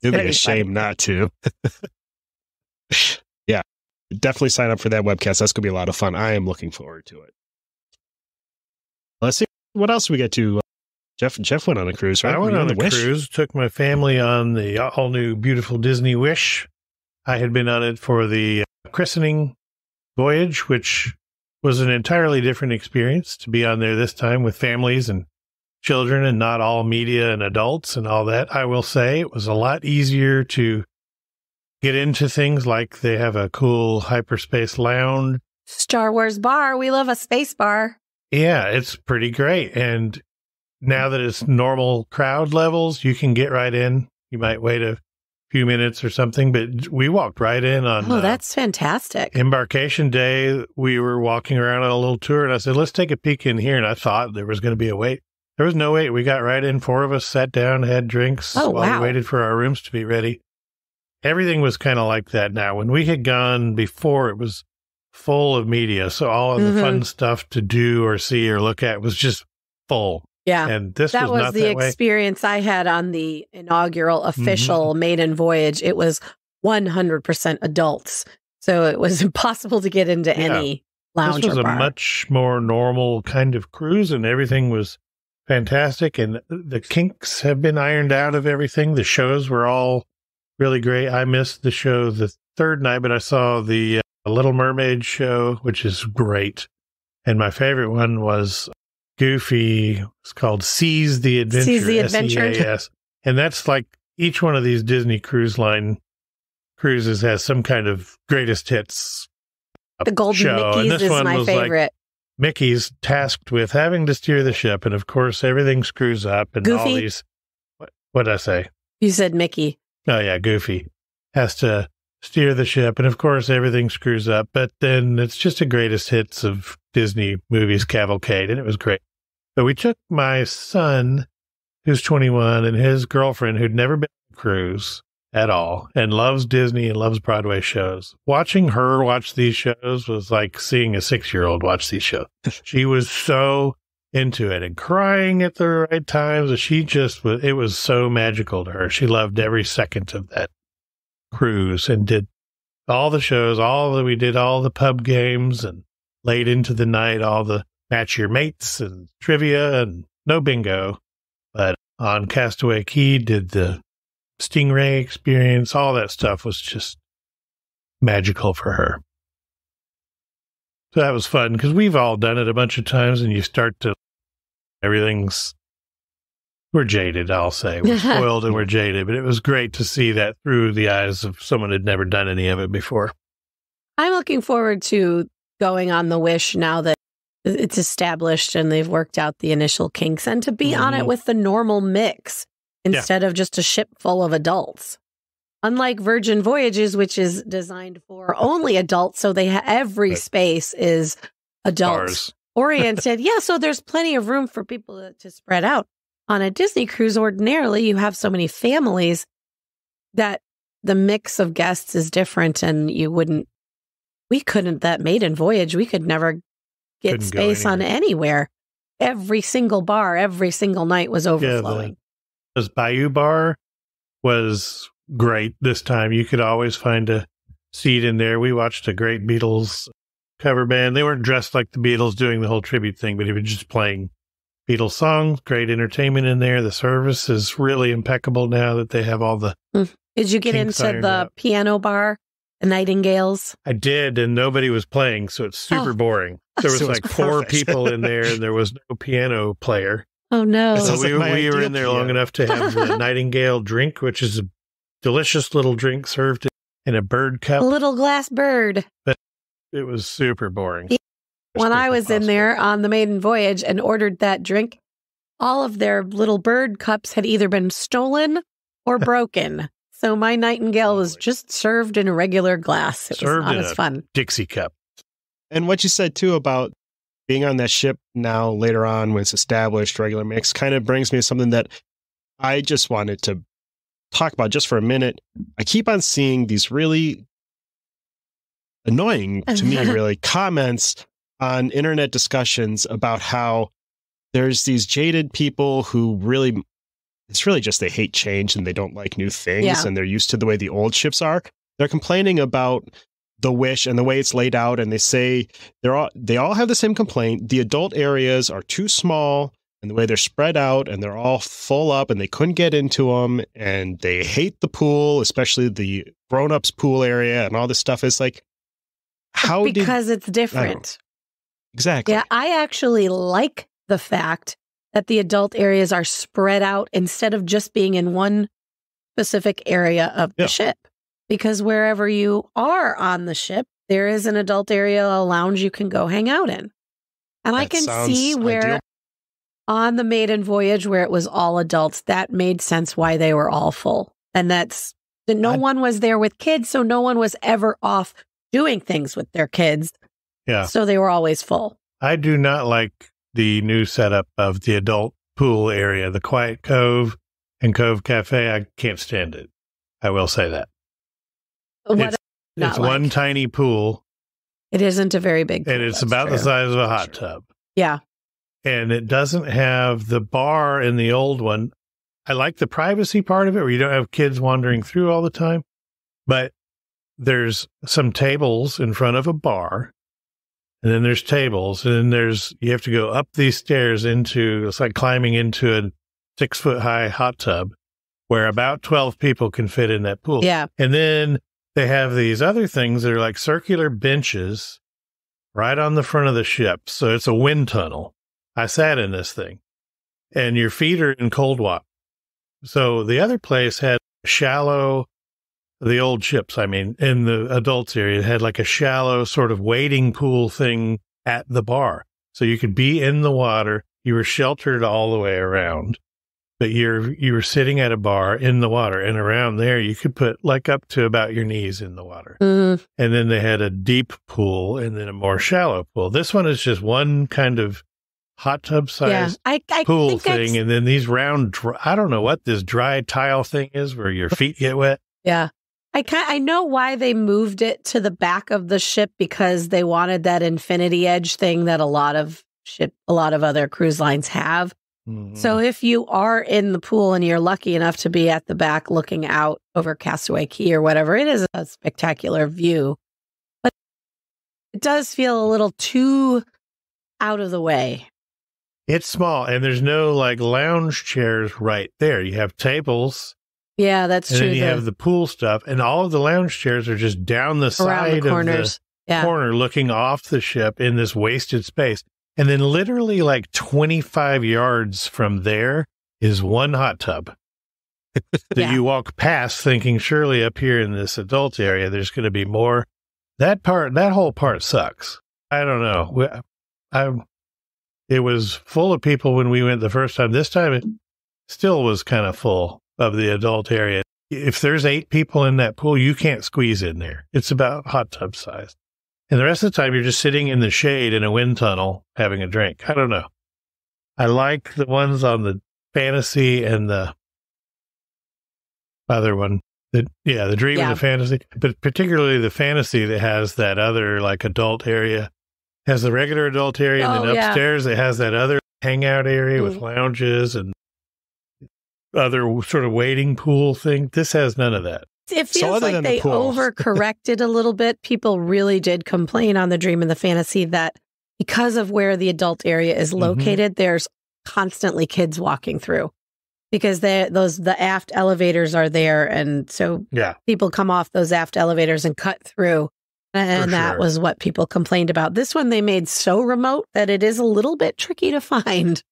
It would be a shame not to. Yeah, definitely sign up for that webcast. That's going to be a lot of fun. I am looking forward to it. Let's see. What else we get to? Jeff went on a cruise, right? I went on a cruise, took my family on the all-new beautiful Disney Wish. I had been on it for the christening voyage, which was an entirely different experience to be on there this time with families and children and not all media and adults and all that. I will say it was a lot easier to get into things like they have a cool hyperspace lounge. Star Wars bar. We love a space bar. Yeah, it's pretty great. And now that it's normal crowd levels, you can get right in. You might wait a few minutes or something, but we walked right in on... Oh, that's fantastic. Embarkation day. We were walking around on a little tour, and I said, let's take a peek in here. And I thought there was going to be a wait. There was no wait. We got right in. 4 of us sat down, had drinks while we waited for our rooms to be ready. Everything was kind of like that now. When we had gone before, it was full of media. So all of the fun stuff to do or see or look at was just full. Yeah. And this was not the experience I had on the inaugural official maiden voyage. It was 100% adults. So it was impossible to get into any lounge or bar. This was a much more normal kind of cruise, and everything was fantastic. And the kinks have been ironed out of everything. The shows were all really great. I missed the show the third night, but I saw the Little Mermaid show, which is great. And my favorite one was Goofy. It's called Seize the Adventure. Seize the Adventure. S-E-A-S. And that's like each one of these Disney Cruise Line cruises has some kind of greatest hits The Golden show. Mickey's is my favorite. Like Mickey's tasked with having to steer the ship, and of course everything screws up and Goofy? all these... What did I say? You said Mickey. Oh, yeah, Goofy has to steer the ship, and of course everything screws up, but then it's just the greatest hits of Disney movies cavalcade, and it was great. So we took my son, who's 21, and his girlfriend, who'd never been on a cruise at all, and loves Disney and loves Broadway shows. Watching her watch these shows was like seeing a 6-year-old watch these shows. She was so into it and crying at the right times. She just was, it was so magical to her. She loved every second of that cruise and did all the shows, we did all the pub games and late into the night, all the match your mates and trivia and no bingo. But on Castaway Cay, did the Stingray experience. All that stuff was just magical for her. So that was fun because we've all done it a bunch of times, and you start to, we're jaded, I'll say. We're spoiled and we're jaded, but it was great to see that through the eyes of someone who'd never done any of it before. I'm looking forward to going on the Wish now that it's established and they've worked out the initial kinks, and to be on it with the normal mix instead of just a ship full of adults. Unlike Virgin Voyages, which is designed for only adults, so they every space is adult oriented. Yeah, so there's plenty of room for people to spread out. On a Disney cruise, ordinarily, you have so many families that the mix of guests is different, and that maiden voyage, we could never get space on anywhere. Every single bar, every single night was overflowing. This Bayou Bar was great this time. You could always find a seat in there. We watched a great Beatles cover band. They weren't dressed like the Beatles doing the whole tribute thing, but they were just playing Beatles songs. Great entertainment in there. The service is really impeccable now that they have all the... Did you get into the piano bar, the Nightingales? I did, and nobody was playing, so it's super boring. There was like 4 people in there, and there was no piano player. Oh, no. So we were in there long enough to have the Nightingale drink, which is a delicious little drink served in a bird cup. A little glass bird. But it was super boring. When I was in there on the maiden voyage and ordered that drink, all of their little bird cups had either been stolen or broken. So my Nightingale was just served in a regular glass. It was not as fun. Dixie cup. And what you said too about being on that ship now later on when it's established regular mix kind of brings me to something that I just wanted to talk about just for a minute. I keep on seeing these really annoying to me, really, comments on internet discussions about how there's these jaded people who really, it's really just they hate change and they don't like new things and they're used to the way the old ships are. They're complaining about the Wish and the way it's laid out, and they say they all have the same complaint. The adult areas are too small, and the way they're spread out, and they're all full up, and they couldn't get into them, and they hate the pool, especially the grown-ups pool area, and all this stuff. Is like, because it's different. Exactly. Yeah, I actually like the fact that the adult areas are spread out instead of just being in one specific area of the ship. Because wherever you are on the ship, there is an adult area, a lounge you can go hang out in. And I can see where on the maiden voyage where it was all adults, that made sense why they were all full. And no one was there with kids, so no one was ever off doing things with their kids. Yeah. So they were always full. I do not like the new setup of the adult pool area, the Quiet Cove and Cove Cafe. I can't stand it. I will say that. It's one tiny pool. It isn't a very big pool. And it's about the size of a hot tub. Yeah. And it doesn't have the bar in the old one. I like the privacy part of it where you don't have kids wandering through all the time. But there's some tables in front of a bar. And then there's tables. And then you have to go up these stairs it's like climbing into a 6-foot-high hot tub where about 12 people can fit in that pool. Yeah. And then they have these other things that are like circular benches right on the front of the ship. So it's a wind tunnel. I sat in this thing. And your feet are in cold water. So the other place had the old ships, in the adults area, it had like a shallow sort of wading pool thing at the bar. So you could be in the water. You were sheltered all the way around. But you were sitting at a bar in the water, and around there you could put like up to about your knees in the water. Mm-hmm. And then they had a deep pool and then a more shallow pool. This one is just one kind of hot tub size pool thing, and then these round, I don't know what this dry tile thing is where your feet get wet. Yeah. I know why they moved it to the back of the ship, because they wanted that infinity edge thing that a lot of other cruise lines have. So if you are in the pool and you're lucky enough to be at the back looking out over Castaway Cay or whatever, it is a spectacular view. But it does feel a little too out of the way. It's small, and there's no like lounge chairs right there. You have tables. Yeah, that's true. And then you have the pool stuff, and all of the lounge chairs are just down the side of the corner looking off the ship in this wasted space. And then literally like 25 yards from there is one hot tub that you walk past thinking surely up here in this adult area, there's going to be more. That whole part sucks. I don't know. It was full of people when we went the first time. This time it still was kind of full of the adult area. If there's 8 people in that pool, you can't squeeze in there. It's about hot tub size. And the rest of the time, you're just sitting in the shade in a wind tunnel having a drink. I don't know. I like the ones on the Fantasy and the other one. The Dream and the Fantasy. But particularly the Fantasy that has that other like adult area. Has the regular adult area, and then upstairs it has that other hangout area with lounges and other sort of wading pool thing. This has none of that. It feels like they overcorrected a little bit. People really did complain on the Dream and the Fantasy that because of where the adult area is located, there's constantly kids walking through because the aft elevators are there. And so people come off those aft elevators and cut through. And that was what people complained about. This one they made so remote that it is a little bit tricky to find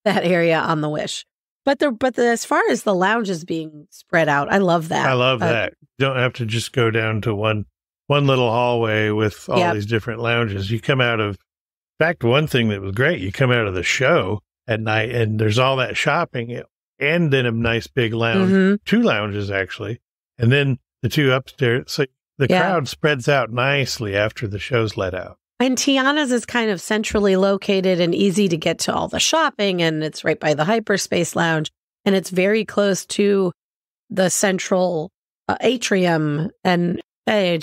that area on the Wish. But as far as the lounges being spread out, I love that. I love that. You don't have to just go down to one little hallway with all these different lounges. You come out of, in fact, one thing that was great, you come out of the show at night, and there's all that shopping, and then a nice big lounge, 2 lounges actually, and then the 2 upstairs. So the crowd spreads out nicely after the show's let out. And Tiana's is kind of centrally located and easy to get to all the shopping, and it's right by the hyperspace lounge, and it's very close to the central atrium, and I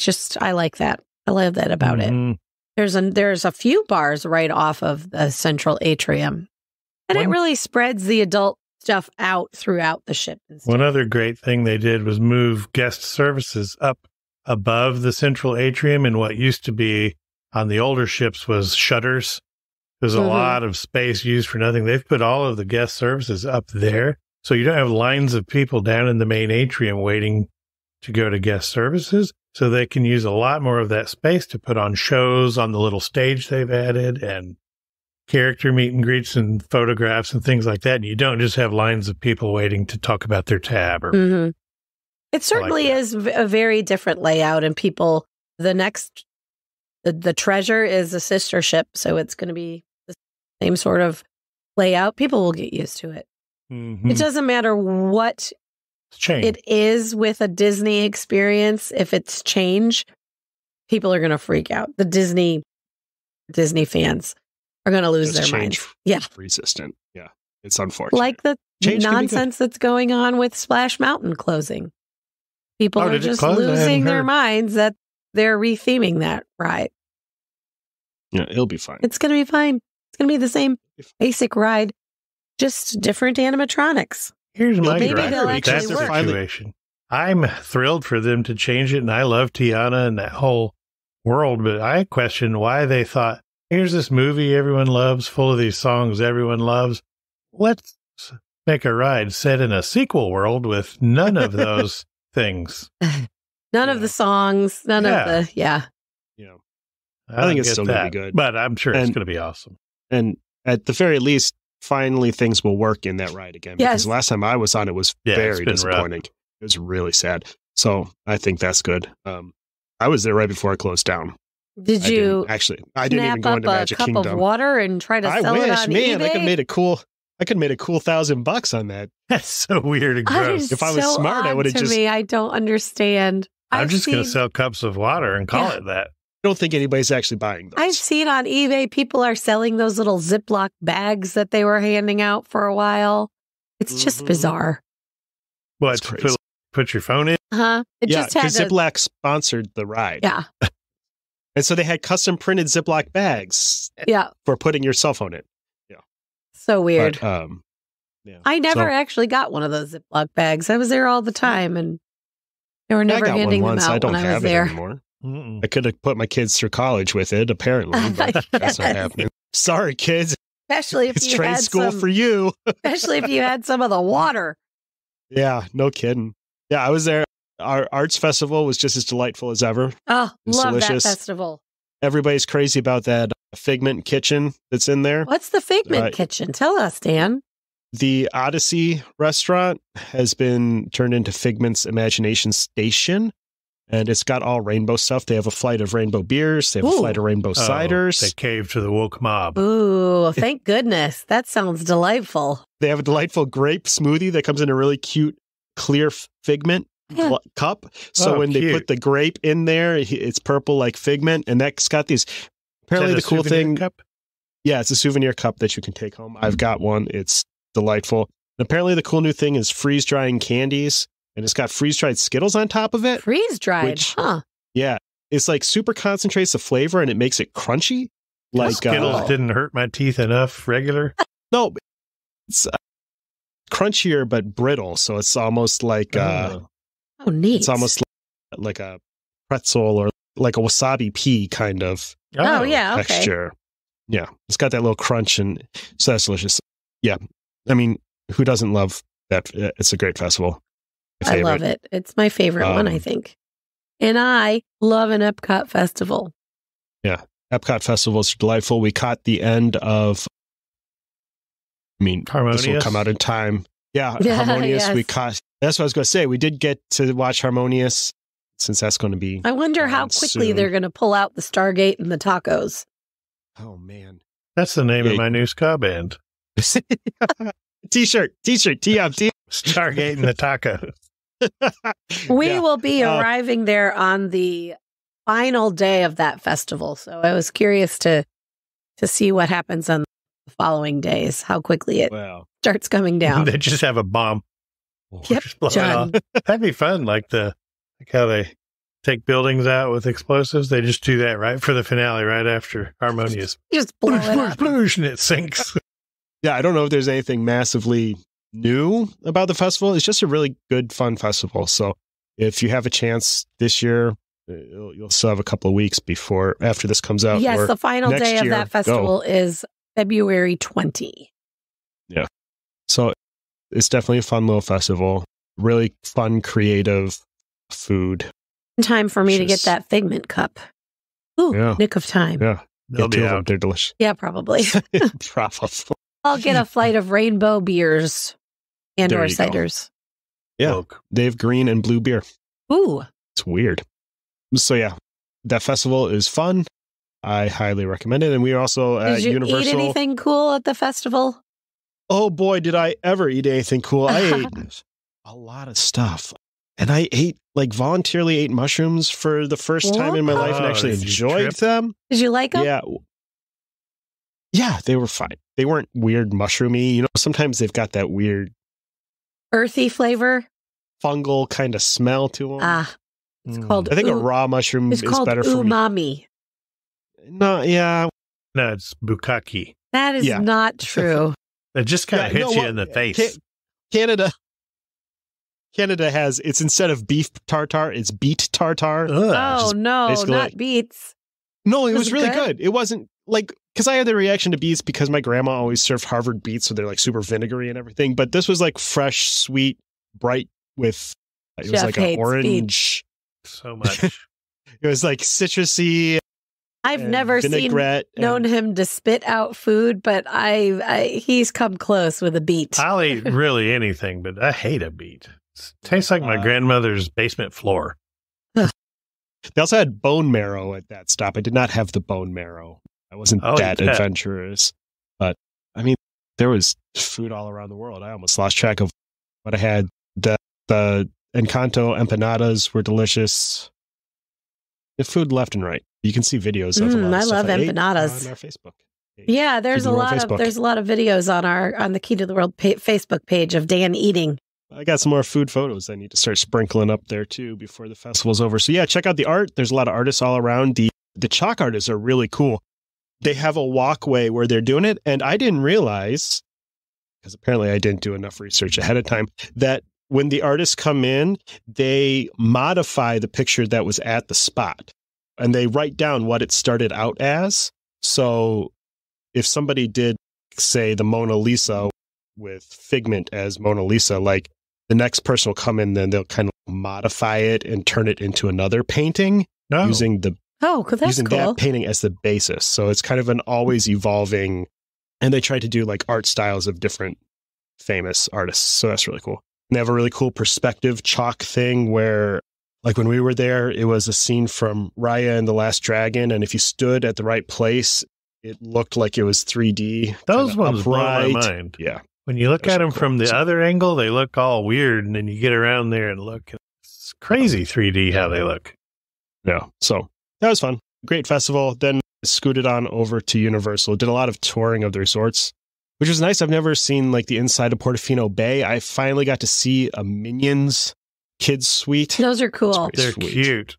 like that. I love that about it. There's a few bars right off of the central atrium, and it really spreads the adult stuff out throughout the ship. One other great thing they did was move guest services up above the central atrium, and what used to be on the older ships was shutters. There's a lot of space used for nothing. They've put all of the guest services up there, so you don't have lines of people down in the main atrium waiting to go to guest services. So they can use a lot more of that space to put on shows on the little stage they've added, and character meet and greets and photographs and things like that. And you don't just have lines of people waiting to talk about their tab. Or It certainly is a very different layout, and people, the Treasure is a sister ship, so it's going to be the same sort of layout. People will get used to it. It doesn't matter what it is with a Disney experience. If it's change, people are going to freak out. The Disney fans are going to lose their minds. Yeah. Resistant. Yeah. It's unfortunate. Like the nonsense that's going on with Splash Mountain closing. People are just losing their minds that they're retheming that ride. Yeah, it'll be fine. It's going to be fine. It's going to be the same basic ride, just different animatronics. Here's my gripe. That's the situation. I'm thrilled for them to change it, and I love Tiana and that whole world, but I question why they thought, here's this movie everyone loves, full of these songs everyone loves. Let's make a ride set in a sequel world with none of those things. None of the songs, none of the, Yeah. I think it's still going to be good. But I'm sure it's going to be awesome. And at the very least, finally things will work in that ride again. Because last time I was on it was very disappointing. Rough. It was really sad. So I think that's good. I was there right before it closed down. Did you I didn't even go into Magic Kingdom. A cup of water and try to sell it on eBay? I could have made a cool $1,000 on that. That's so weird and gross. If I was smart, I would have just. I don't understand. I'm just going to sell cups of water and call it that. I don't think anybody's actually buying those. I've seen on eBay people are selling those little Ziploc bags that they were handing out for a while. It's just bizarre. What, to put your phone in? Because Ziploc sponsored the ride. Yeah. And so they had custom printed Ziploc bags for putting your cell phone in. Yeah. So weird. But, I never actually got one of those Ziploc bags. I was there all the time, and they were never handing them out when I was there. Anymore. I could have put my kids through college with it, apparently, but that's not happening. Sorry, kids. Especially if it's trade school for you. Especially if you had some of the water. Yeah, no kidding. Yeah, I was there. Our arts festival was just as delightful as ever. Oh, love delicious. That festival. Everybody's crazy about that Figment kitchen that's in there. What's the Figment kitchen? Tell us, Dan. The Odyssey restaurant has been turned into Figment's Imagination Station. And it's got all rainbow stuff. They have a flight of rainbow beers. They have a flight of rainbow ciders. They cave to the woke mob. Ooh, thank goodness. That sounds delightful. They have a delightful grape smoothie that comes in a really cute, clear Figment cup. So when they put the grape in there, it's purple like Figment. And that's got these... Apparently the cool thing... Cup? Yeah, it's a souvenir cup that you can take home. I've got one. It's delightful. And apparently the cool new thing is freeze-drying candies. And it's got freeze-dried Skittles on top of it. Freeze-dried, Yeah. It's like super concentrates the flavor and it makes it crunchy. Like Skittles didn't hurt my teeth enough regular? No. It's crunchier but brittle. So it's almost like... neat. It's almost like a pretzel or like a wasabi pea kind of texture. Yeah. It's got that little crunch and so that's delicious. Yeah. I mean, who doesn't love that? It's a great festival. I love it. It's my favorite one, I think. And I love an Epcot festival. Yeah. Epcot festivals are delightful. We caught the end of, Harmonious. This will come out in time. Yeah, Harmonious. Yes. We caught, that's what I was going to say. We did get to watch Harmonious since that's going to be. I wonder how quickly they're going to pull out the Stargate and the tacos. Oh, man. That's the name of my new ska band. T-shirt, tee up, tee. Stargating the tacos. We will be arriving there on the final day of that festival. So I was curious to see what happens on the following days, how quickly it starts coming down. They just have a bomb. Yep, John. That'd be fun. Like how they take buildings out with explosives. They just do that right for the finale, right after Harmonious. Just blow it up. And it sinks. Yeah, I don't know if there's anything massively new about the festival. It's just a really good, fun festival. So if you have a chance this year, you'll still have a couple of weeks after this comes out. Yes, the final day of that festival is February 20. Yeah. So it's definitely a fun little festival. Really fun, creative food. Time for me to get that Figment cup. Ooh, nick of time. Yeah. They'll be out. They're delicious. Yeah, probably. Probably. I'll get a flight of rainbow beers and or ciders. Yeah. Milk. They have green and blue beer. Ooh. It's weird. So yeah, that festival is fun. I highly recommend it. And we are also at Universal. Did you eat anything cool at the festival? Oh boy, did I ever eat anything cool. I ate a lot of stuff. And I voluntarily ate mushrooms for the first time in my life and actually enjoyed them. Did you like them? Yeah. Yeah, they were fine. They weren't weird mushroomy. You know, sometimes they've got that weird earthy flavor, fungal kind of smell to them. It's called. I think a raw mushroom is better for umami. No, yeah. No, it's bukkake. That is not true. It just kind of hits you in the face. Canada has, it's instead of beef tartare, it's beet tartare. Oh no, not beets. No, it was really good. It wasn't because I had the reaction to beets because my grandma always served Harvard beets, so they're like super vinegary and everything. But this was like fresh, sweet, bright with, it was like an orange. So much. It was like citrusy. I've never known him to spit out food, but he's come close with a beet. I'll eat really anything, but I hate a beet. It tastes like my grandmother's basement floor. They also had bone marrow at that stop. I did not have the bone marrow. I wasn't that adventurous. But, I mean, there was food all around the world. I almost lost track of what I had. The Encanto empanadas were delicious. The food left and right. You can see videos of them. I love empanadas on our Facebook page. Yeah, there's a lot of videos on the Key to the World Facebook page of Dan eating. I got some more food photos I need to start sprinkling up there too before the festival's over. So yeah, check out the art. There's a lot of artists all around. The chalk artists are really cool. They have a walkway where they're doing it, and I didn't realize, because apparently I didn't do enough research ahead of time, that when the artists come in, they modify the picture that was at the spot. And they write down what it started out as. So if somebody did, say, the Mona Lisa with Figment as Mona Lisa, like the next person will come in, then they'll kind of modify it and turn it into another painting using that painting as the basis. So it's kind of an always evolving, and they try to do like art styles of different famous artists. So that's really cool. And they have a really cool perspective chalk thing where, like when we were there, it was a scene from Raya and the Last Dragon. And if you stood at the right place, it looked like it was 3D. Those ones blow my mind. Yeah. When you look at them from the other angle, they look all weird. And then you get around there and look. It's crazy 3D how they look. Yeah. So that was fun. Great festival. Then scooted on over to Universal. Did a lot of touring of the resorts, which was nice. I've never seen like the inside of Portofino Bay. I finally got to see a Minions kids suite. Those are cool. They're cute.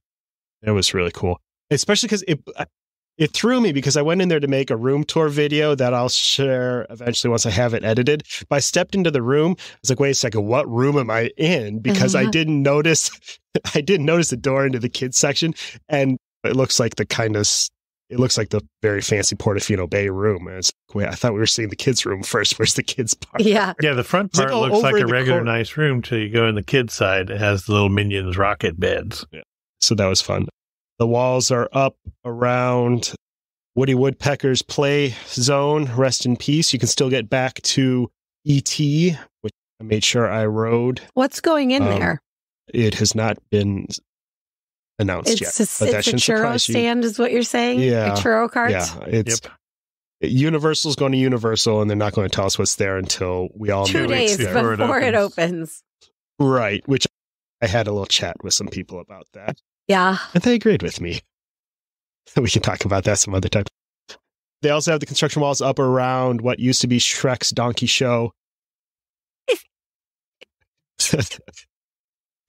It was really cool, especially because it threw me because I went in there to make a room tour video that I'll share eventually once I have it edited. But I stepped into the room. I was like, wait a second, what room am I in? Because I didn't notice the door into the kids section, and it looks like the very fancy Portofino Bay room. And it's like, wait, I thought we were seeing the kids' room first. Where's the kids' part? Yeah. Yeah, the front part looks like a regular nice room till you go in the kids' side. It has the little Minions rocket beds. Yeah. So that was fun. The walls are up around Woody Woodpecker's play zone. Rest in peace. You can still get back to E.T., which I made sure I rode. What's going in there? It has not been announced yet. It's a churro stand is what you're saying? Yeah. A churro cart? Yeah. Universal's going to Universal, and they're not going to tell us what's there until we all know 2 days before it opens. Right, which I had a little chat with some people about that. Yeah. And they agreed with me. We can talk about that some other time. They also have the construction walls up around what used to be Shrek's Donkey Show.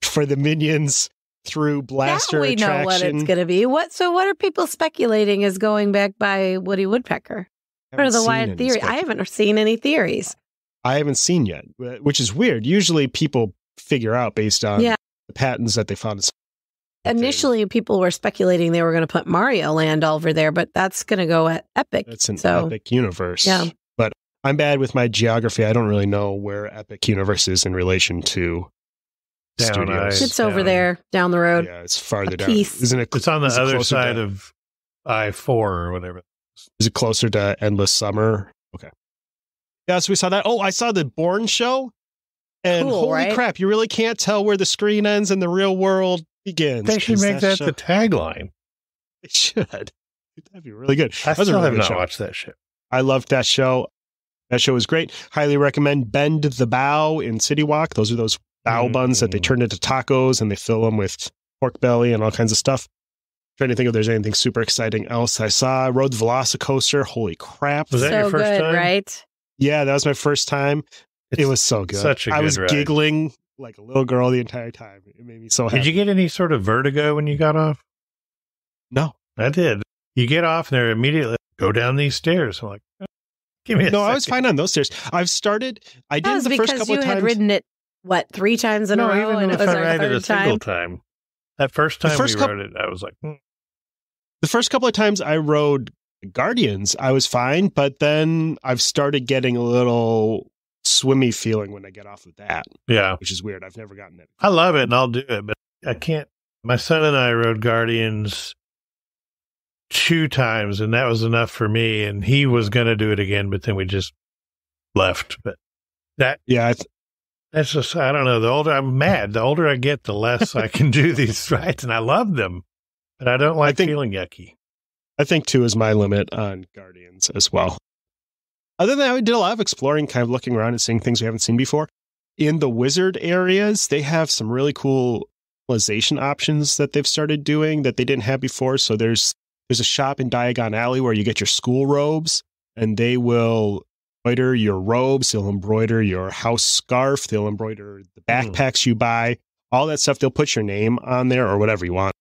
For the Minions through Blaster now we attraction. know what it's going to be. What are people speculating is going back by Woody Woodpecker? What are the wild theories? I haven't seen any theories. I haven't seen yet, which is weird. Usually people figure out based on the patents that they found. Initially, people were speculating they were going to put Mario Land over there, but that's going to go at Epic. It's an Epic universe. Yeah. But I'm bad with my geography. I don't really know where Epic Universe is in relation to studios. It's over there, down the road. Yeah, it's farther down. Isn't it? It's on the other side of I-4 or whatever. Is it closer to Endless Summer? Okay. Yeah, so we saw that. Oh, I saw the Bourne show. And holy crap, you really can't tell where the screen ends and the real world begins. They should make that the tagline. They should. That'd be really good. I still have not watched that show. I loved that show. That show was great. Highly recommend Bend the Bow in City Walk. Those are those bow buns that they turn into tacos and they fill them with pork belly and all kinds of stuff. Trying to think if there's anything super exciting else I saw. I rode the Velocicoaster. Holy crap. Was that your first time? Right? Yeah, that was my first time. It was so good. Such a good I was ride. Giggling like a little girl the entire time. It made me so happy. Did you get any sort of vertigo when you got off? No. I did. You get off and they're immediately go down these stairs. I'm like, give me a second. I was fine on those stairs. I did the first couple of times. You had ridden it, 3 times in a row? Even and if it was I ride it a single time. That first time we rode it, I was like, The first couple of times I rode Guardians, I was fine, but then I've started getting a little swimmy feeling when I get off of that. Yeah. Which is weird. I've never gotten it. I love it and I'll do it, but I can't. My son and I rode Guardians 2 times and that was enough for me. And he was going to do it again, but then we just left. But that, that's just, I don't know. The older I'm mad, the older I get, the less I can do these rides. And I love them, but I don't like feeling yucky. I think 2 is my limit on Guardians as well. Other than that, we did a lot of exploring, kind of looking around and seeing things we haven't seen before. In the wizard areas, they have some really cool personalization options that they've started doing that they didn't have before. So there's a shop in Diagon Alley where you get your school robes, and they will embroider your robes. They'll embroider your house scarf. They'll embroider the backpacks you buy. All that stuff. They'll put your name on there or whatever you want.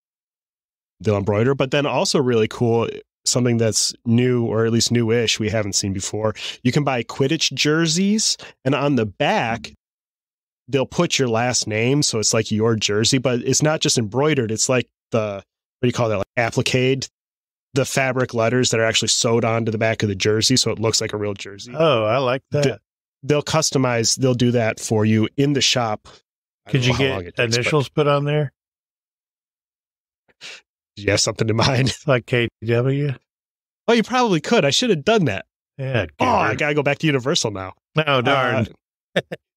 They'll embroider. But then also really cool, something that's new, or at least newish, we haven't seen before. You can buy Quidditch jerseys, and on the back, they'll put your last name. So it's like your jersey, but it's not just embroidered. It's like what do you call that? Like applique, the fabric letters that are actually sewed onto the back of the jersey. So it looks like a real jersey. Oh, I like that. They'll do that for you in the shop. Could you get initials put on there? Do you have something in mind? Like KW? Oh, you probably could. I should have done that. Yeah. I got to go back to Universal now. Oh, darn.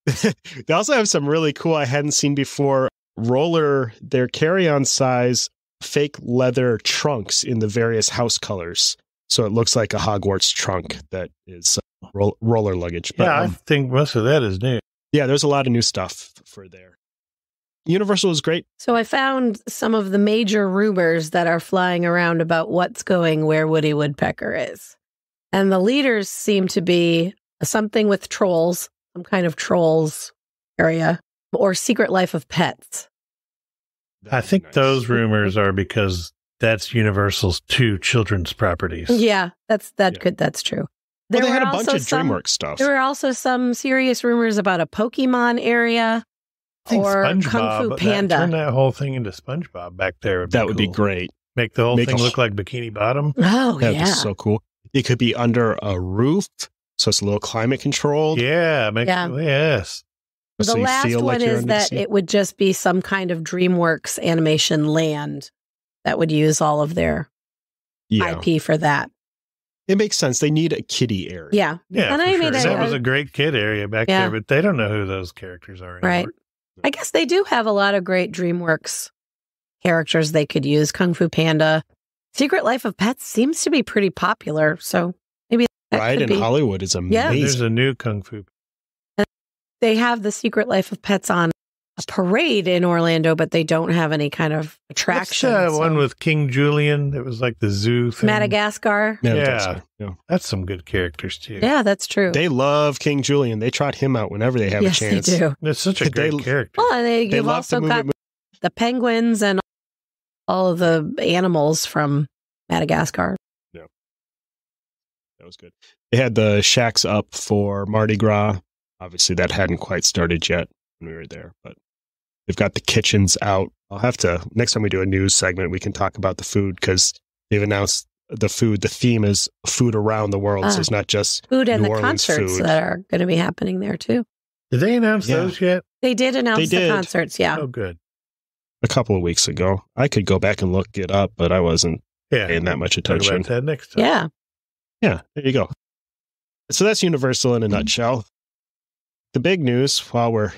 They also have some really cool, I hadn't seen before, their carry-on size fake leather trunks in the various house colors. So it looks like a Hogwarts trunk that is roller luggage. But, I think most of that is new. Yeah, there's a lot of new stuff for there. Universal is great. So I found some of the major rumors that are flying around about what's going where Woody Woodpecker is. And the leaders seem to be something with trolls, some kind of trolls area, or Secret Life of Pets. I think those rumors are because that's Universal's 2 children's properties. Yeah, that's true. They had a bunch of DreamWorks stuff. There were also some serious rumors about a Pokemon area or Kung Fu Panda. Turn that whole thing into SpongeBob back there. That would be great. Make the whole thing look like Bikini Bottom. Oh, That'd be so cool. It could be under a roof, so it's a little climate controlled. Yeah. Yes. The last one is that it would just be some kind of DreamWorks animation land that would use all of their IP for that. It makes sense. They need a kiddie area. Yeah. And that was a great kid area back there, but they don't know who those characters are anymore. Right. I guess they do have a lot of great DreamWorks characters they could use. Kung Fu Panda. Secret Life of Pets seems to be pretty popular, so maybe ride in Hollywood is amazing. Yeah. There's a new Kung Fu. They have the Secret Life of Pets on a parade in Orlando, but they don't have any kind of attraction. What's one with King Julian? It was like the zoo thing. Madagascar. Yeah. That's some good characters, too. Yeah, that's true. They love King Julian. They trot him out whenever they have a chance. They do. It's such a great character. Well, and you've also got the penguins and all of the animals from Madagascar. Yeah. That was good. They had the shacks up for Mardi Gras. Obviously, that hadn't quite started yet when we were there, but they've got the kitchens out. I'll have to, next time we do a news segment, we can talk about the food because they've announced the food. The theme is food around the world. So it's not just food and New the Orleans concerts food that are going to be happening there too. Did they announce those yet? They did announce the concerts. Yeah. Oh, good. A couple of weeks ago. I could go back and look it up, but I wasn't paying that much attention. Talk about that next time. Yeah. Yeah, there you go. So that's Universal in a nutshell. The big news while we're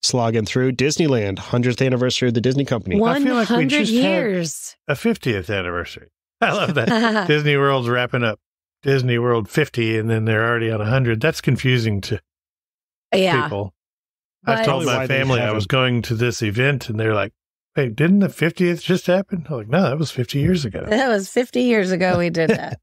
slogging through Disneyland, 100th anniversary of the Disney Company. 100 years. A 50th anniversary. I love that. Disney World's wrapping up Disney World 50 and then they're already on 100. That's confusing to people. I've told my family I was going to this event and they're like, wait, didn't the 50th just happen? I'm like, no, that was 50 years ago. That was 50 years ago we did that.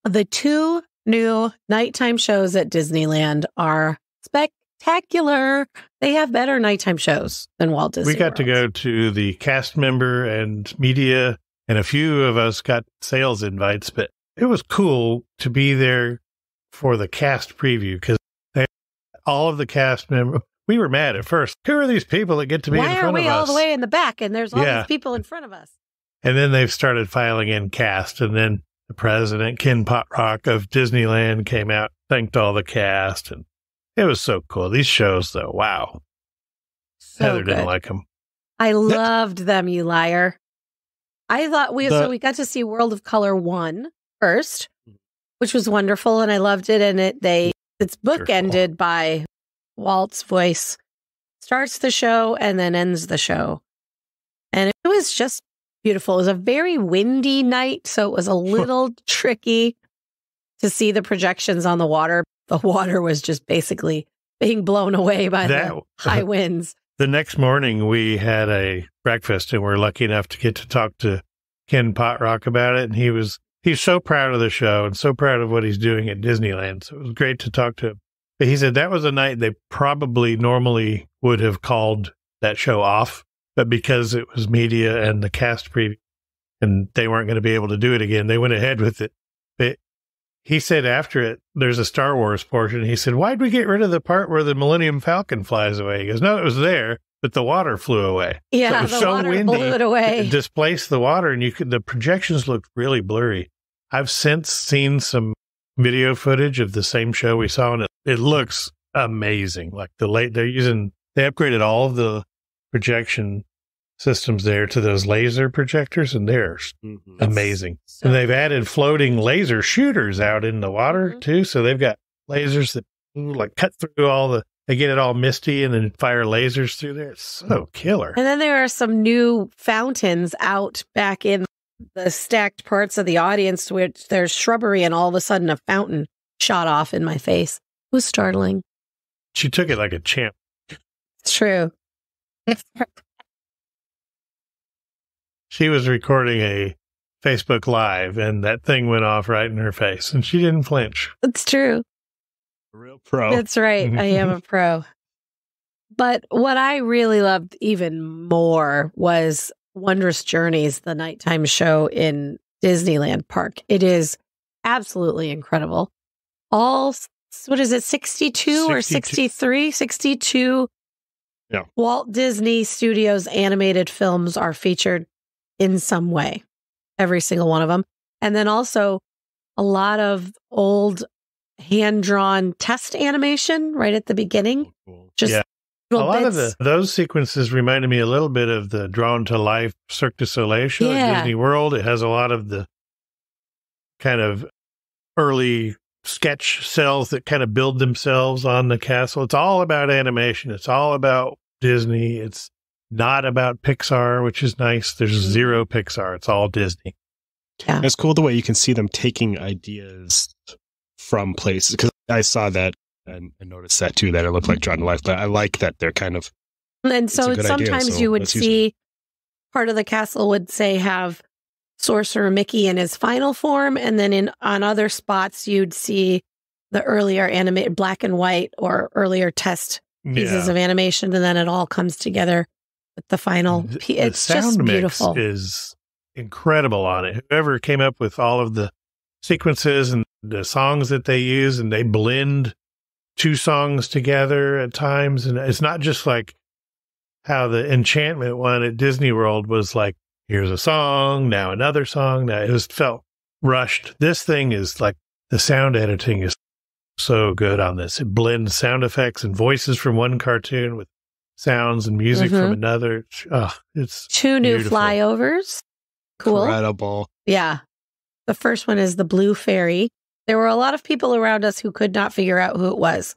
The two new nighttime shows at Disneyland are spectacular. They have better nighttime shows than Walt Disney We got World. to go to the cast member and media, and a few of us got sales invites, but it was cool to be there for the cast preview because all of the cast members, we were mad at first. Who are these people that get to be in front of us? Why are we all the way in the back and there's all these people in front of us? And then they've started filing in cast, and then the president, Ken Potrock of Disneyland, came out, thanked all the cast, and it was so cool. These shows, though, wow. So Heather good. didn't like them. I loved them, you liar. I thought so we got to see World of Color 1 first, which was wonderful, and I loved it. And it's bookended by Walt's voice. Starts the show and then ends the show. And it was just beautiful. It was a very windy night, so it was a little tricky to see the projections on the water. The water was just basically being blown away by the high winds. The next morning, we had a breakfast, and we're lucky enough to get to talk to Ken Potrock about it. And he's so proud of the show and so proud of what he's doing at Disneyland. So it was great to talk to him. But he said that was a night they probably normally would have called that show off. But because it was media and the cast preview, and they weren't going to be able to do it again, they went ahead with it. But he said after it, there's a Star Wars portion. He said, why'd we get rid of the part where the Millennium Falcon flies away? He goes, no, it was there, but the water flew away. Yeah, so it was the so water windy, blew it away. It displaced the water, and the projections looked really blurry. I've since seen some video footage of the same show we saw, and it looks amazing. Like they upgraded all of the projection systems there to those laser projectors, and they're amazing. And they've added floating laser shooters out in the water too. So they've got lasers that like cut through they get it all misty and then fire lasers through there. It's so killer. And then there are some new fountains out back in the stacked parts of the audience, which there's shrubbery, and all of a sudden a fountain shot off in my face. It was startling. She took it like a champ. It's true. She was recording a Facebook Live, and that thing went off right in her face, and she didn't flinch. It's true. A real pro. That's right. I am a pro. But what I really loved even more was Wondrous Journeys, the nighttime show in Disneyland Park. It is absolutely incredible. All, 62 or 63? 62 Walt Disney Studios animated films are featured in some way, every single one of them. And then also a lot of old hand-drawn test animation right at the beginning. Just a lot of those sequences reminded me a little bit of the Drawn to Life Cirque du Soleil show at Disney World. It has a lot of the kind of early sketch cells that kind of build themselves on the castle. It's all about animation. It's all about Disney. It's not about Pixar, which is nice. There's zero Pixar. It's all Disney. Yeah. It's cool the way you can see them taking ideas from places, because I saw that and noticed that too, that it looked like Drawn to Life, but I like that they're kind of... And so sometimes you would see part of the castle would say have Sorcerer Mickey in his final form, and then on other spots you'd see the earlier animated black and white or earlier test pieces of animation, and then it all comes together with the final piece. It's the sound just mix beautiful. Is incredible on it. Whoever came up with all of the sequences and the songs that they use, and they blend two songs together at times, and it's not just like how the Enchantment one at Disney World was like, here's a song, now another song. Now it just felt rushed. This thing is like, the sound editing is so good on this. It blends sound effects and voices from one cartoon with sounds and music from another. It's 2 new flyovers. Cool. Incredible. Yeah. The first one is the Blue Fairy. There were a lot of people around us who could not figure out who it was.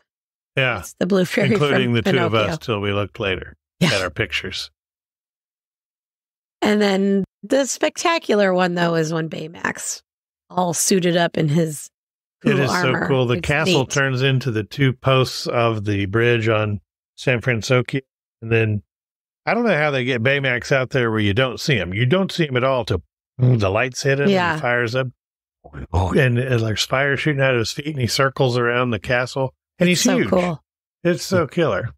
Yeah. It's the Blue Fairy, including the Pinocchio. two of us till we looked later at our pictures. And then the spectacular one, though, is when Baymax, all suited up in his cool It is armor. so cool. The It's castle neat. turns into the 2 posts of the bridge on San Francisco. And then I don't know how they get Baymax out there where you don't see him. You don't see him at all till the lights hit him and he fires up. And there's fire shooting out of his feet, and he circles around the castle. And he's so huge. Cool. It's so killer.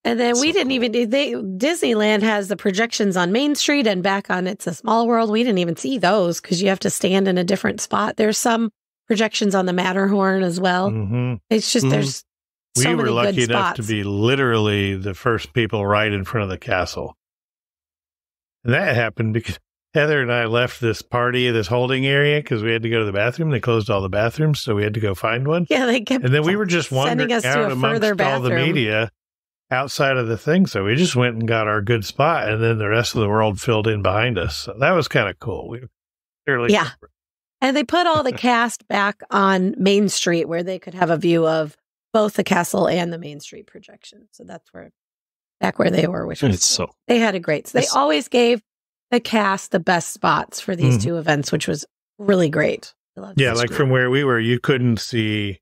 And then we didn't even, Disneyland has the projections on Main Street and back on It's a Small World. We didn't even see those because you have to stand in a different spot. There's some projections on the Matterhorn as well. It's just, there's so we many were lucky good enough spots. to be literally the first people right in front of the castle. And that happened because Heather and I left this party, this holding area, because we had to go to the bathroom. They closed all the bathrooms, so we had to go find one. Yeah, they kept and then we were just wandering us to out a amongst further all the bathroom. media outside of the thing. So we just went and got our good spot, and then the rest of the world filled in behind us. So that was kind of cool. Yeah. And they put all the cast back on Main Street where they could have a view of both the castle and the Main Street projection. So that's back where they were, which was they had a great. So they always gave the cast the best spots for these 2 events, which was really great. Yeah, like from where we were, you couldn't see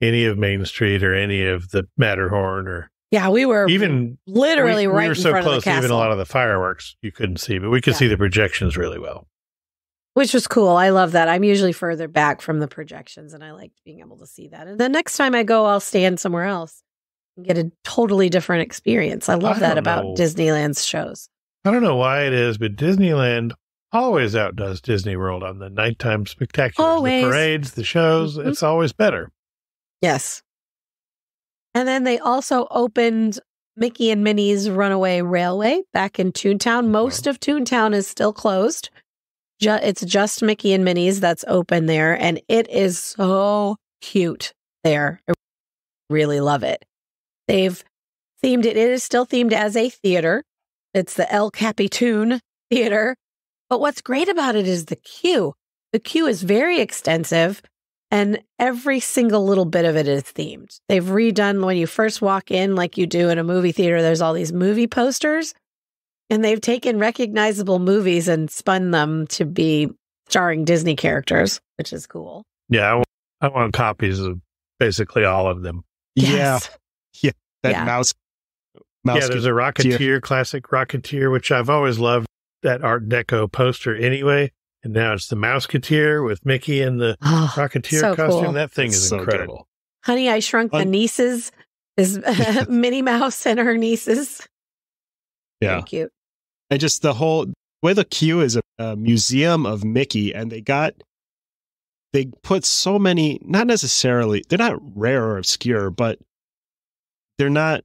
any of Main Street or any of the Matterhorn or. Yeah, we were even literally right in front of the castle. Even a lot of the fireworks you couldn't see, but we could see the projections really well. Which was cool. I love that. I'm usually further back from the projections, and I liked being able to see that. And the next time I go, I'll stand somewhere else and get a totally different experience. I love that about Disneyland's shows. I don't know why it is, but Disneyland always outdoes Disney World on the nighttime spectaculars. Always. The parades, the shows, it's always better. Yes. And then they also opened Mickey and Minnie's Runaway Railway back in Toontown. Most of Toontown is still closed. It's just Mickey and Minnie's that's open there, and it is so cute there. I really love it. They've themed it. It is still themed as a theater. It's the El Capitan Theater. But what's great about it is the queue. The queue is very extensive, and every single little bit of it is themed. They've redone when you first walk in, like you do in a movie theater, there's all these movie posters. And they've taken recognizable movies and spun them to be starring Disney characters, which is cool. Yeah, I want copies of basically all of them. Yes. Yeah. That mouse. Yeah, there's a Rocketeer, classic Rocketeer, which I've always loved, that Art Deco poster anyway. And now it's the Mouseketeer with Mickey in the Rocketeer costume. Cool. That thing is incredible. Good. Honey, I Shrunk the Nieces is Minnie Mouse and her nieces. Yeah. Very cute. And just the whole way the queue is a museum of Mickey, and they put so many, not necessarily, they're not rare or obscure, but they're not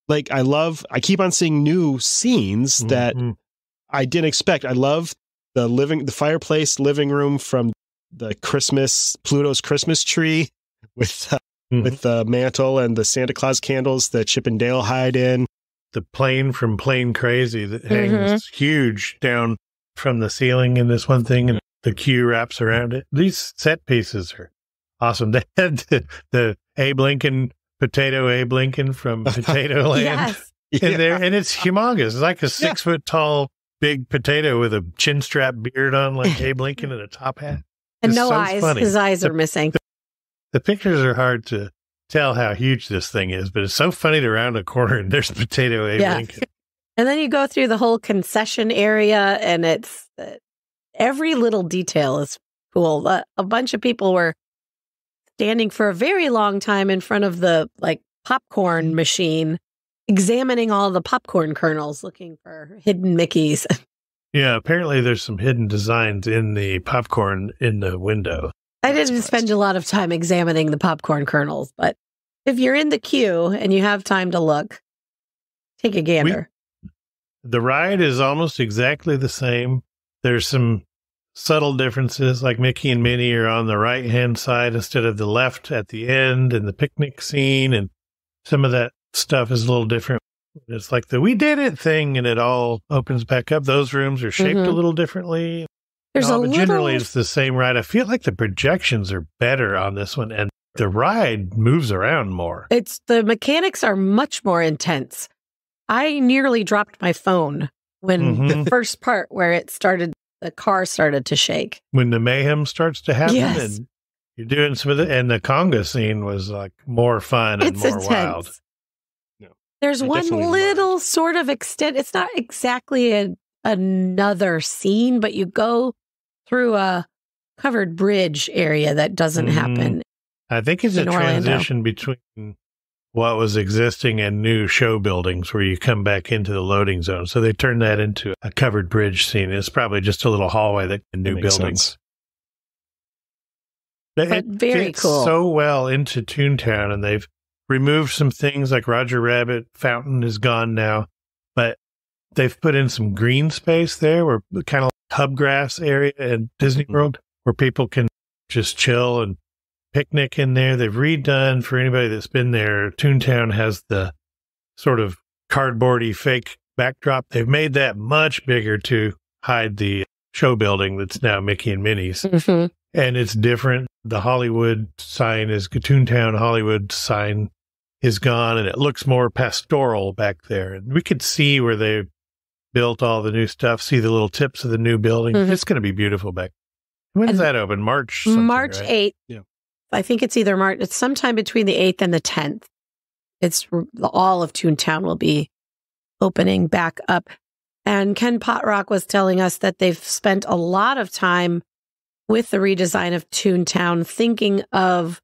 like, I keep on seeing new scenes that I didn't expect. I love the fireplace living room from the Pluto's Christmas tree with the mantle and the Santa Claus candles that Chip and Dale hide in. The plane from Plane Crazy that hangs huge down from the ceiling in this one thing, and the queue wraps around it. These set pieces are awesome. They had the Abe Lincoln from Potato Land in there, and it's humongous. It's like a 6 foot tall big potato with a chin strap beard on, like Abe Lincoln, and a top hat. And no eyes. Funny. His eyes are missing. The pictures are hard to tell how huge this thing is, but it's so funny to round a corner and there's potato Abe Lincoln. And then you go through the whole concession area, and it's every little detail is cool. A bunch of people were standing for a very long time in front of the popcorn machine, examining all the popcorn kernels, looking for hidden Mickeys. Yeah, apparently there's some hidden designs in the popcorn in the window. I didn't spend a lot of time examining the popcorn kernels, but if you're in the queue and you have time to look, take a gander. The ride is almost exactly the same. There's some subtle differences, like Mickey and Minnie are on the right-hand side instead of the left at the end, and the picnic scene, and some of that stuff is a little different. It's like the "we did it" thing, and it all opens back up. Those rooms are shaped a little differently. But generally, it's the same ride. I feel like the projections are better on this one, and the ride moves around more. The mechanics are much more intense. I nearly dropped my phone when the first part where the car started to shake. When the mayhem starts to happen, and you're doing some of it, and the conga scene was like more fun and more intense. Wild. There's one little sort of extent. It's not exactly another scene, but you go through a covered bridge area that doesn't happen. I think it's a transition between what was existing and new show buildings where you come back into the loading zone. So they turned that into a covered bridge scene. It's probably just a little hallway that new buildings. It very fits cool. So well into Toontown, and they've removed some things like Roger Rabbit Fountain is gone now, but they've put in some green space there where kind of like hub grass area at Disney World where people can just chill and picnic in there. They've redone, for anybody that's been there, Toontown has the sort of cardboardy fake backdrop. They've made that much bigger to hide the show building that's now Mickey and Minnie's. And it's different. The Hollywood sign is Toontown Hollywood sign is gone, and it looks more pastoral back there. And we could see where they built all the new stuff, see the little tips of the new building. It's going to be beautiful back. When does that open? March 8th. Yeah. I think it's either March. It's sometime between the 8th and the 10th. It's all of Toontown will be opening back up. And Ken Potrock was telling us that they've spent a lot of time with the redesign of Toontown, thinking of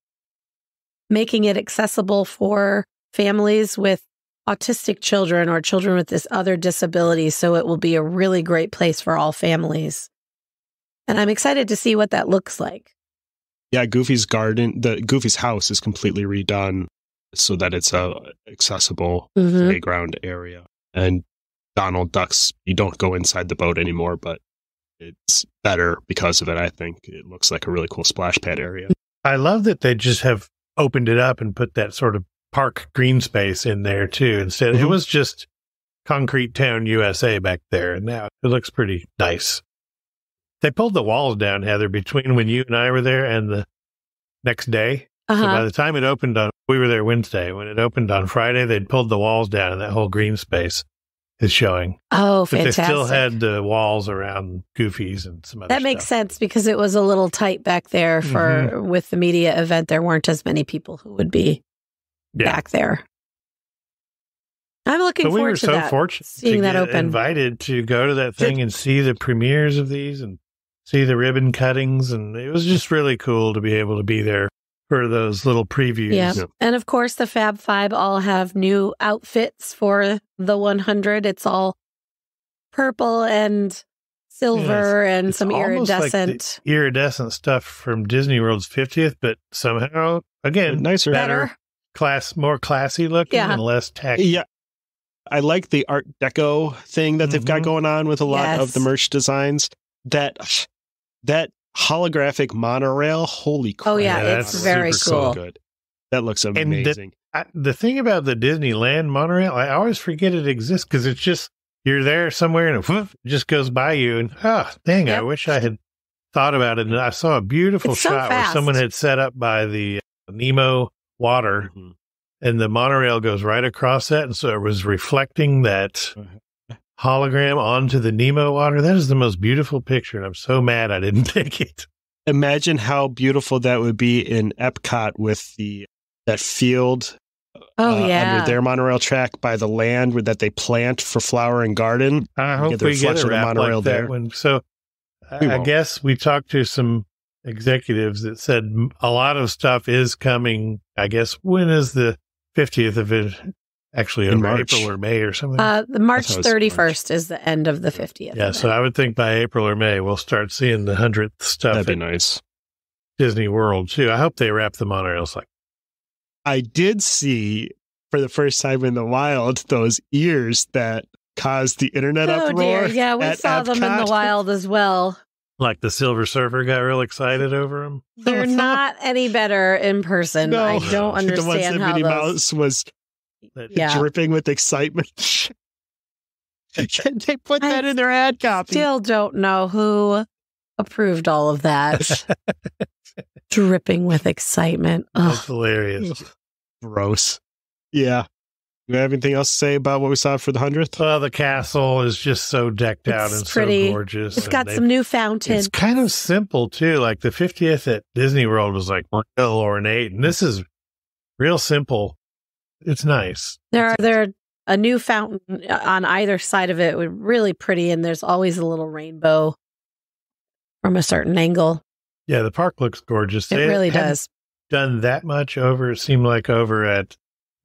making it accessible for families with autistic children or children with this other disability. So it will be a really great place for all families. And I'm excited to see what that looks like. Yeah, Goofy's Goofy's house is completely redone so that it's a accessible playground area. And Donald Duck's, you don't go inside the boat anymore, but it's better because of it. I think it looks like a really cool splash pad area. I love that they just have opened it up and put that sort of park green space in there too. Instead, it was just Concrete Town, USA back there, and now it looks pretty nice. They pulled the walls down, Heather, between when you and I were there and the next day. So by the time it opened we were there Wednesday. When it opened on Friday, they'd pulled the walls down, and that whole green space is showing. Oh, but fantastic. They still had the walls around Goofy's and some other stuff. That makes sense because it was a little tight back there with the media event. There weren't as many people who would be back there. I'm looking forward to that. We were so fortunate seeing that open. Invited to go to that thing and see the premieres of these and see the ribbon cuttings. And it was just really cool to be able to be there for those little previews. Yeah. And of course, the Fab Five all have new outfits for the 100. It's all purple and silver and some iridescent. Like iridescent stuff from Disney World's 50th, but somehow, again, nicer, better, more classy looking and less tacky. Yeah. I like the Art Deco thing that they've got going on with a lot of the merch designs. That holographic monorail, holy crap. Oh, yeah, it's very cool. So good. That looks amazing. The thing about the Disneyland monorail, I always forget it exists because it's just, you're there somewhere and it just goes by you. And, dang, I wish I had thought about it. And I saw a beautiful shot where someone had set up by the Nemo water and the monorail goes right across that. And so it was reflecting that hologram onto the Nemo water. That is the most beautiful picture, and I'm so mad I didn't take it. Imagine how beautiful that would be in Epcot with that field under their monorail track by the land that they plant for flower and garden. I hope we get a wrap like that one. So I guess we talked to some executives that said a lot of stuff is coming. I guess when is the 50th of it? Actually, in April or May or something. The March 31st is the end of the 50th. Yeah, so I would think by April or May we'll start seeing the 100th stuff. That'd be nice. Disney World too. I hope they wrap the monorails like. I did see for the first time in the wild those ears that caused the internet uproar. Dear. Yeah, we saw them in the wild as well. Like the Silver Surfer got real excited over them. They're not any better in person. No. I don't understand the ones that how Minnie Mouse was dripping with excitement. They put that in their ad copy. Still don't know who approved all of that. Dripping with excitement. That's hilarious. Gross. Yeah. You have anything else to say about what we saw for the 100th? Well, the castle is just so decked out and pretty. So gorgeous. It's got some new fountains. It's kind of simple, too. Like the 50th at Disney World was like real ornate, and this is real simple. It's nice. There a new fountain on either side of it, really pretty, and there's always a little rainbow from a certain angle. Yeah, the park looks gorgeous. It really does. Done that much over, it seemed like over at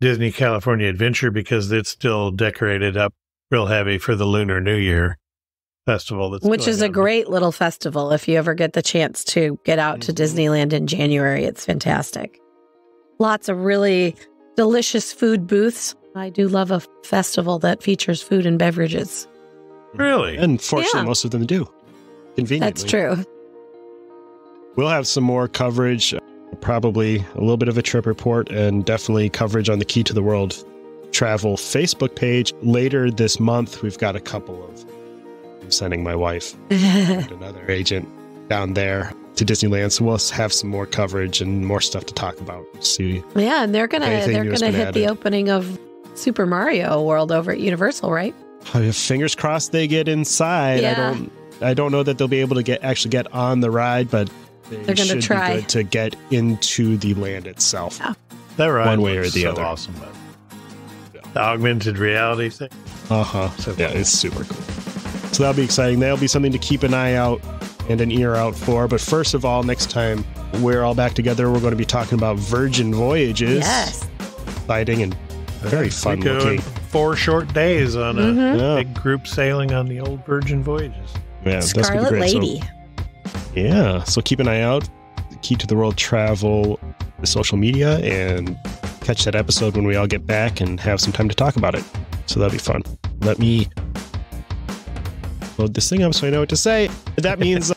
Disney California Adventure because it's still decorated up real heavy for the Lunar New Year festival. Which is a great little festival. If you ever get the chance to get out to Disneyland in January, it's fantastic. Lots of really delicious food booths. I do love a festival that features food and beverages. Really? And fortunately, most of them do. Conveniently. That's true. We'll have some more coverage, probably a little bit of a trip report, and definitely coverage on the Key to the World Travel Facebook page. Later this month, we've got a couple of... I'm sending my wife and another agent down there to Disneyland, so we'll have some more coverage and more stuff to talk about. See, yeah, and they're gonna hit the opening of Super Mario World over at Universal, right? Fingers crossed they get inside. Yeah. I don't know that they'll be able to get on the ride, but they're going to try be good to get into the land itself. Yeah. That ride one way or the other. Awesome. The augmented reality thing. So yeah, it's super cool. So that'll be exciting. That'll be something to keep an eye out and an ear out for. But first of all, next time we're all back together, we're going to be talking about Virgin Voyages. Yes. Exciting and very fun looking. 4 short days on a big group sailing on the old Virgin Voyages. Yeah, Scarlet Lady. So keep an eye out. Key to the World Travel, the social media, and catch that episode when we all get back and have some time to talk about it. So that'll be fun. Let me load this thing up so I know what to say. That means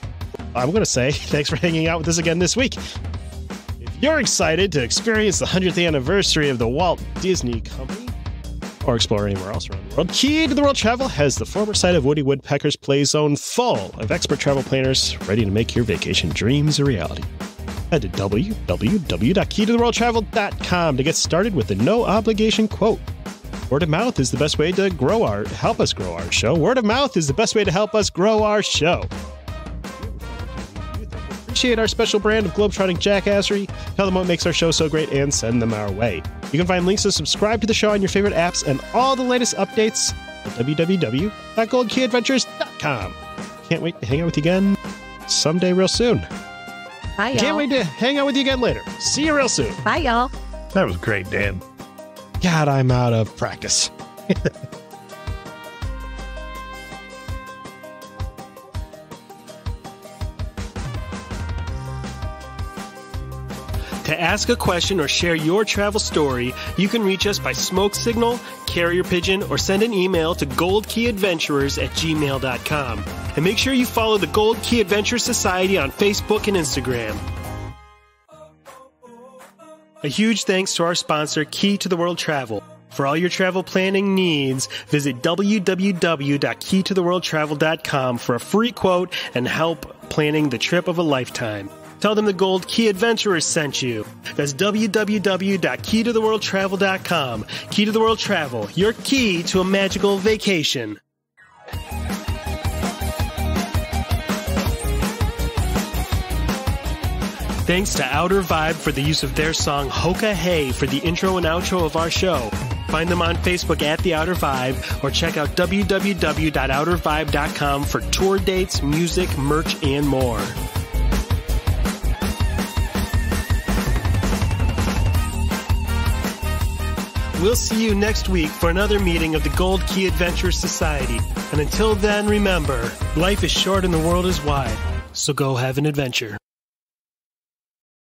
I'm going to say thanks for hanging out with us again this week. If you're excited to experience the 100th anniversary of the Walt Disney Company, or explore anywhere else around the world, Key to the World Travel has the former site of Woody Woodpecker's Play Zone full of expert travel planners ready to make your vacation dreams a reality. Head to www.keytotheworldtravel.com to get started with a no-obligation quote. Word of mouth is the best way to help us grow our show. Word of mouth is the best way to help us grow our show. Appreciate our special brand of globetrotting jackassery, tell them what makes our show so great, and send them our way. You can find links to subscribe to the show on your favorite apps and all the latest updates at www.goldkeyadventures.com. Can't wait to hang out with you again someday real soon. Bye, y'all. Can't wait to hang out with you again later. See you real soon. Bye, y'all. That was great, Dan. God, I'm out of practice. To ask a question or share your travel story, you can reach us by smoke signal, carrier pigeon, or send an email to goldkeyadventurers@gmail.com. And make sure you follow the Gold Key Adventurers Society on Facebook and Instagram. A huge thanks to our sponsor, Key to the World Travel. For all your travel planning needs, visit www.keytotheworldtravel.com for a free quote and help planning the trip of a lifetime. Tell them the Gold Key Adventurers sent you. That's www.keytotheworldtravel.com. Key to the World Travel, your key to a magical vacation. Thanks to Outer Vibe for the use of their song Hoka Hey for the intro and outro of our show. Find them on Facebook at The Outer Vibe or check out www.outervibe.com for tour dates, music, merch, and more. We'll see you next week for another meeting of the Gold Key Adventurers Society. And until then, remember, life is short and the world is wide. So go have an adventure.